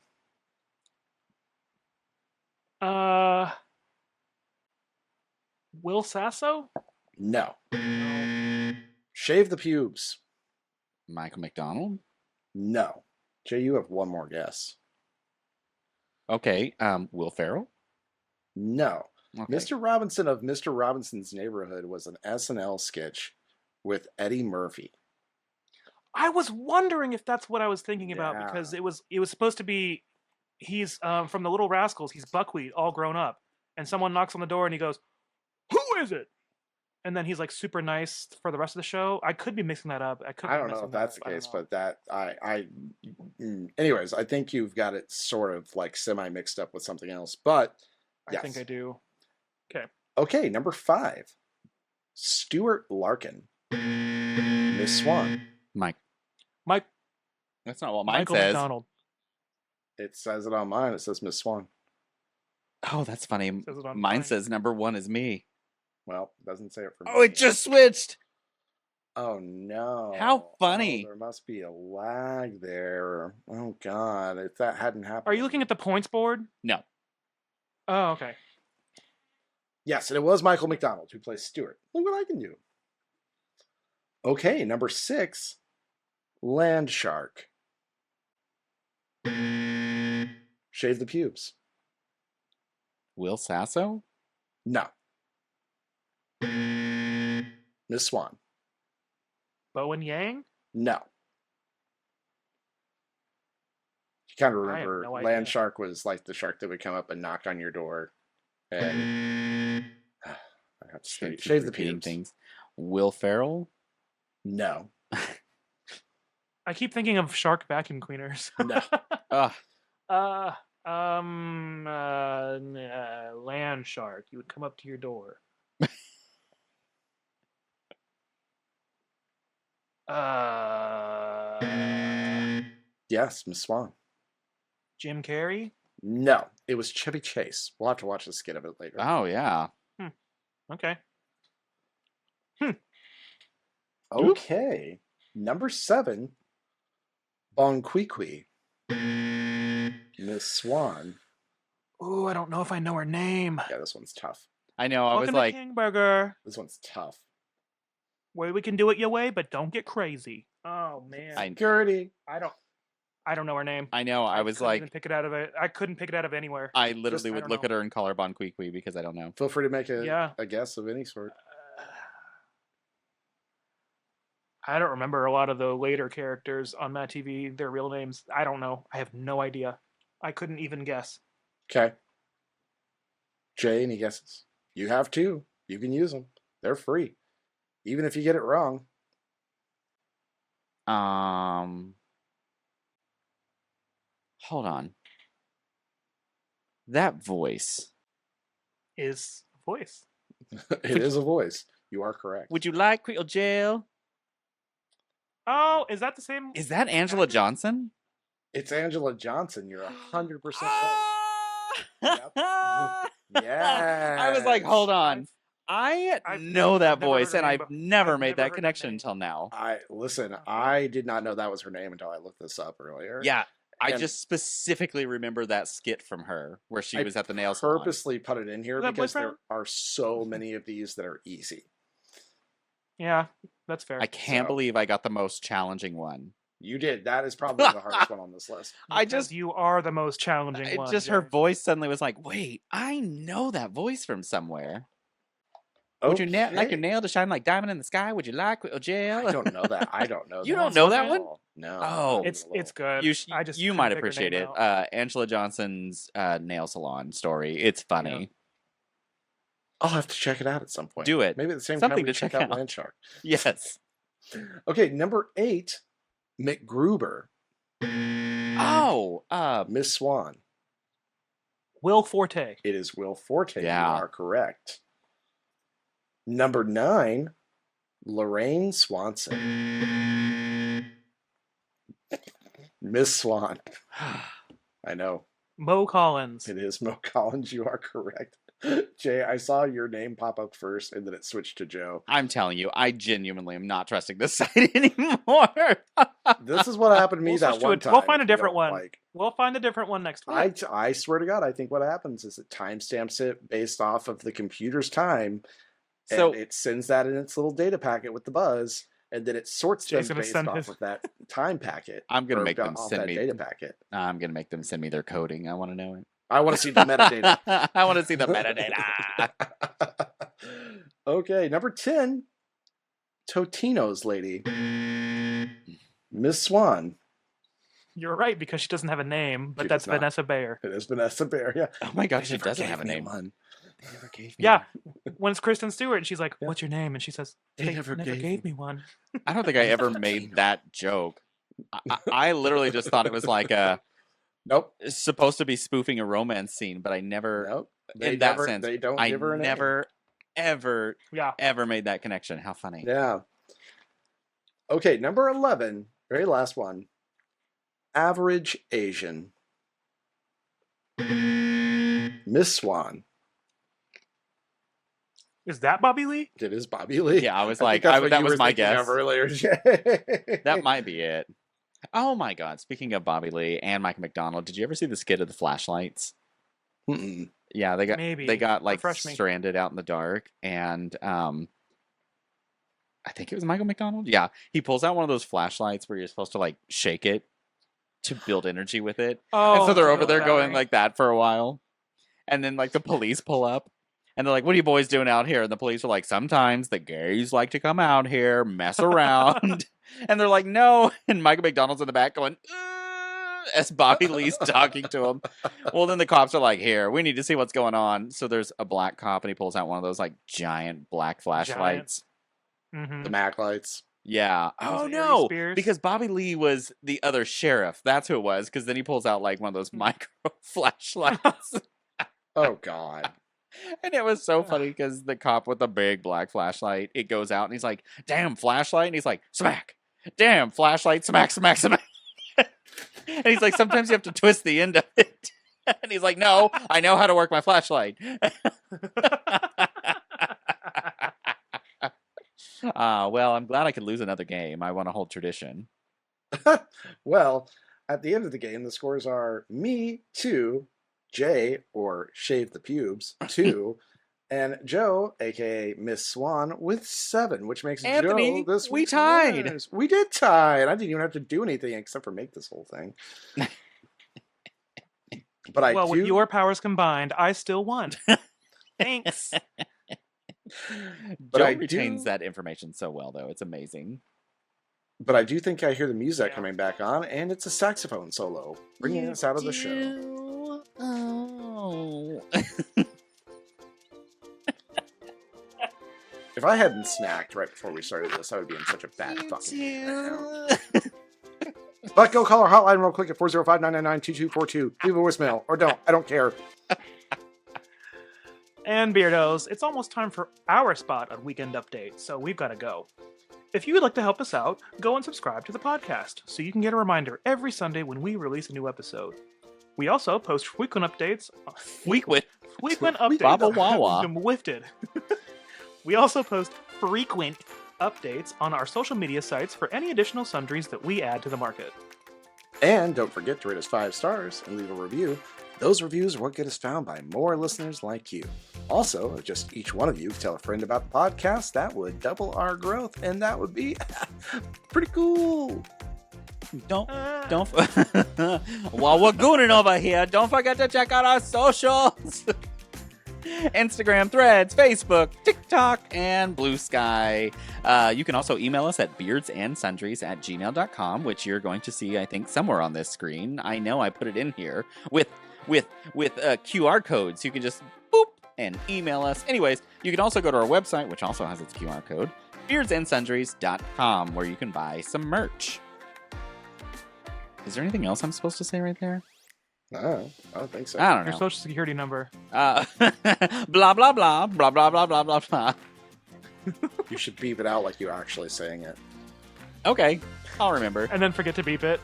Will Sasso? No. Shave the pubes. Michael McDonald? No. Jay, you have one more guess. Okay. Will Ferrell? No. Okay. Mr. Robinson of Mr. Robinson's Neighborhood was an SNL sketch with Eddie Murphy. I was wondering if that's what I was thinking about Yeah. because it was supposed to be he's from the Little Rascals. He's Buckwheat, all grown up, and someone knocks on the door and he goes, "Who is it?" And then he's like super nice for the rest of the show. I could be mixing that up. I don't know if that's the case, but anyways, I think you've got it sort of like semi mixed up with something else. But I think I do. Okay, number 5, Stuart Larkin. Miss Swan. Mike. That's not what mine Michael says. McDonald. It says it on mine. It says Miss Swan. Oh, that's funny. Says it on Mine mine. says number 1 is me. Well, it doesn't say it for me. Oh, it just switched. Oh no! How funny. Oh, there must be a lag there. Oh god! If that hadn't happened. Are you looking at the points board? No. Oh, okay. Yes, and it was Michael McDonald who plays Stuart. Look what I can do. Okay, number 6, Land Shark. Shave the pubes. Will Sasso? No. Miss Swan. Bowen Yang? No. You kind of I have remember no Land idea. Shark was like the shark that would come up and knock on your door. And I have to say, Keep shave the repeating pubes. things. Will Ferrell? No. I keep thinking of shark vacuum cleaners. No. Ugh. Land shark. You would come up to your door. Yes, Miss Swan. Jim Carrey? No. It was Chevy Chase. We'll have to watch the skit of it later. Oh, yeah. Okay. Okay. Number 7, Bonquiqui. Miss Swan. Ooh, I don't know if I know her name. Yeah, this one's tough. I know. I was Welcome like, to King Burger. This one's tough. Way we can do it your way, but don't get crazy. Oh man, Gertie. I don't know her name. I know. I was couldn't like, even pick it out of it. I couldn't pick it out of anywhere. I literally I would don't look know. at her and call her Bon Qui Qui because I don't know. Feel free to make Yeah. a guess of any sort. I don't remember a lot of the later characters on MadTV, their real names. I don't know. I have no idea. I couldn't even guess. Okay. Jay, any guesses? You have two. You can use them. They're free. Even if you get it wrong. Hold on. That voice. Is voice. It is a voice. You are correct. Would you like Creole Jail? Oh, is that the same? Is that Angela Johnson? It's Angela Johnson. You're 100% right. Yep. Yeah. I was like, hold on. I know that never heard voice, her and name, I've never made never heard that that connection name. until now. I did not know that was her name until I looked this up earlier. Yeah, I And- just specifically remember that skit from her where she I was at the nail salon. purposely put it in here Was that because boyfriend? there are so many of these that are easy. Yeah, that's fair. I can't So- believe I got the most challenging one. You did. That is probably the hardest one on this list. I Because just, you are the most challenging it one. just her Jay. voice suddenly was like, wait, I know that voice from somewhere. Would you like your nail to shine like diamond in the sky? Would you like Creole Jail? I don't know that. I don't know. You that don't know that at one? all. No. Oh. It's good. I just you couldn't might figure her appreciate name it. out. Angela Johnson's nail salon story. It's funny. I'll have to check it out at some point. Do it. Maybe at the same Something time we to check check out out. Landshark. Yes. Okay, number 8, McGruber. Oh, Miss Swan. Will Forte. It is Will Forte. Yeah. You are correct. Number 9, Lorraine Swanson. Miss Swan. I know. Mo Collins. It is Mo Collins. You are correct. Jay, I saw your name pop up first and then it switched to Joe. I'm telling you, I genuinely am not trusting this site anymore. This is what happened to me We'll that switch to one it. time. We'll find a if you different don't one. like. We'll find a different one next week. I swear to God, I think what happens is it timestamps it based off of the computer's time, and So- it sends that in its little data packet with the buzz, and then it sorts them Jay's gonna based send off his- of that time packet. I'm gonna or make them off send that me. data packet. I'm gonna make them send me their coding. I want to know it. I want to see the metadata. I want to see the metadata. Okay, number 10, Totino's lady, Miss Swan. You're right, because she doesn't have a name, but She that's does not. Vanessa Bayer. It is Vanessa Bayer. Yeah. Oh my god, They she never doesn't gave have a me name. one. They never gave me Yeah, one. when it's Kristen Stewart, and she's like, Yeah. "What's your name?" and she says, They "They never never gave gave me one." I don't think I ever made that joke. I literally just thought it was like Nope. supposed to be spoofing a romance scene, but I never, Nope. in that sense, they don't I give her a name. never, ever, Yeah, ever made that connection. How funny. Yeah. Okay, number 11, very last one. Average Asian. Miss Swan. is that Bobby Lee? It is Bobby Lee. Yeah, I was think like, that's what that you was were my thinking guess. of earlier. That might be it. Oh my god! Speaking of Bobby Lee and Michael McDonald, did you ever see the skit of the flashlights? Mm-mm. Yeah, they got Maybe. they got like Refresh me. stranded out in the dark, and I think it was Michael McDonald. Yeah, he pulls out one of those flashlights where you're supposed to like shake it to build energy with it, and so they're over there going like that for a while, and then like the police pull up. And they're like, "What are you boys doing out here?" And the police are like, "Sometimes the gays like to come out here, mess around." And they're like, "No." And Michael McDonald's in the back going, as Bobby Lee's talking to him. Well, then the cops are like, "Here, we need to see what's going on." So there's a black cop, and he pulls out one of those like giant black flashlights. Mm-hmm. The Mac lights. Yeah. Oh Aries no, Spears? because Bobby Lee was the other sheriff. That's who it was. Because then he pulls out like one of those micro flashlights. Oh, God. And it was so funny because the cop with the big black flashlight, it goes out and he's like, "Damn flashlight," and he's like, "Smack, damn flashlight, smack, smack, smack." And he's like, "Sometimes you have to twist the end of it." And he's like, "No, I know how to work my flashlight." Well, I'm glad I could lose another game. I want to hold tradition. Well, at the end of the game, the scores are me 2, Jay, or Shave the Pubes, 2, And Joe, aka Miss Swan, with 7, which makes Anthony, Joe this we week's tied. winners. We did tie, and I didn't even have to do anything except for make this whole thing. But Well, with your powers combined, I still won. Thanks. But Joe I retains do- that information so well, though. It's amazing. But I do think I hear the music Yeah. coming back on, and it's a saxophone solo, bringing us out of the show. Oh. If I hadn't snacked right before we started this, I would be in such a bad fucking mood. But go call our hotline real quick at 405-999-2242. Leave a voicemail, or don't. I don't care. And Beardos, it's almost time for our spot on Weekend Update, so we've got to go. If you would like to help us out, go and subscribe to the podcast so you can get a reminder every Sunday when we release a new episode. We also post frequent updates. Frequent. Frequent updates. Baba Wawa. I'm lifted. We also post frequent updates on our social media sites for any additional sundries that we add to the market. And don't forget to rate us 5 stars and leave a review. Those reviews are what get us found by more listeners like you. Also, if just each one of you could tell a friend about the podcast, that would double our growth, and that would be pretty cool. Don't. While we're gooning over here, don't forget to check out our socials. Instagram, Threads, Facebook, TikTok, and Blue Sky. You can also email us at beardsandsundries@gmail.com, which you're going to see, I think, somewhere on this screen. I know I put it in here with QR codes. You can just boop and email us. Anyways, you can also go to our website, which also has its QR code, beardsandsundries.com, where you can buy some merch. Is there anything else I'm supposed to say right there? No, I don't think so. I don't Your know. social security number. Blah, blah, blah, blah, blah, blah, blah, blah, blah, blah. You should beep it out like you're actually saying it. Okay, I'll remember. And then forget to beep it.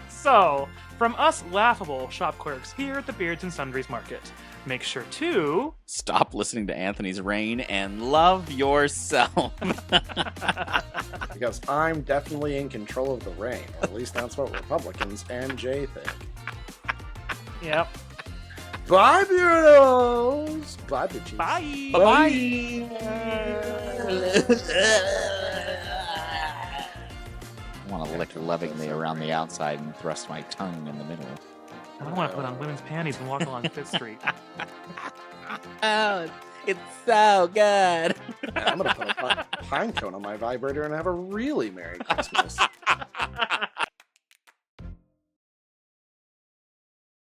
So, from us laughable shop clerks here at the Beards and Sundries Market, make sure to Stop listening to Anthony's Reign and love yourself. Because I'm definitely in control of the reign. Or at least that's what Republicans and Jay think. Yep. Bye, Beardos! Bye, bitches. Bye. Bye-bye. I want to lick lovingly around the outside and thrust my tongue in the middle. I don't want to put on women's panties and walk along Fifth Street. Oh, it's so good. I'm gonna put a pine cone on my vibrator and have a really Merry Christmas.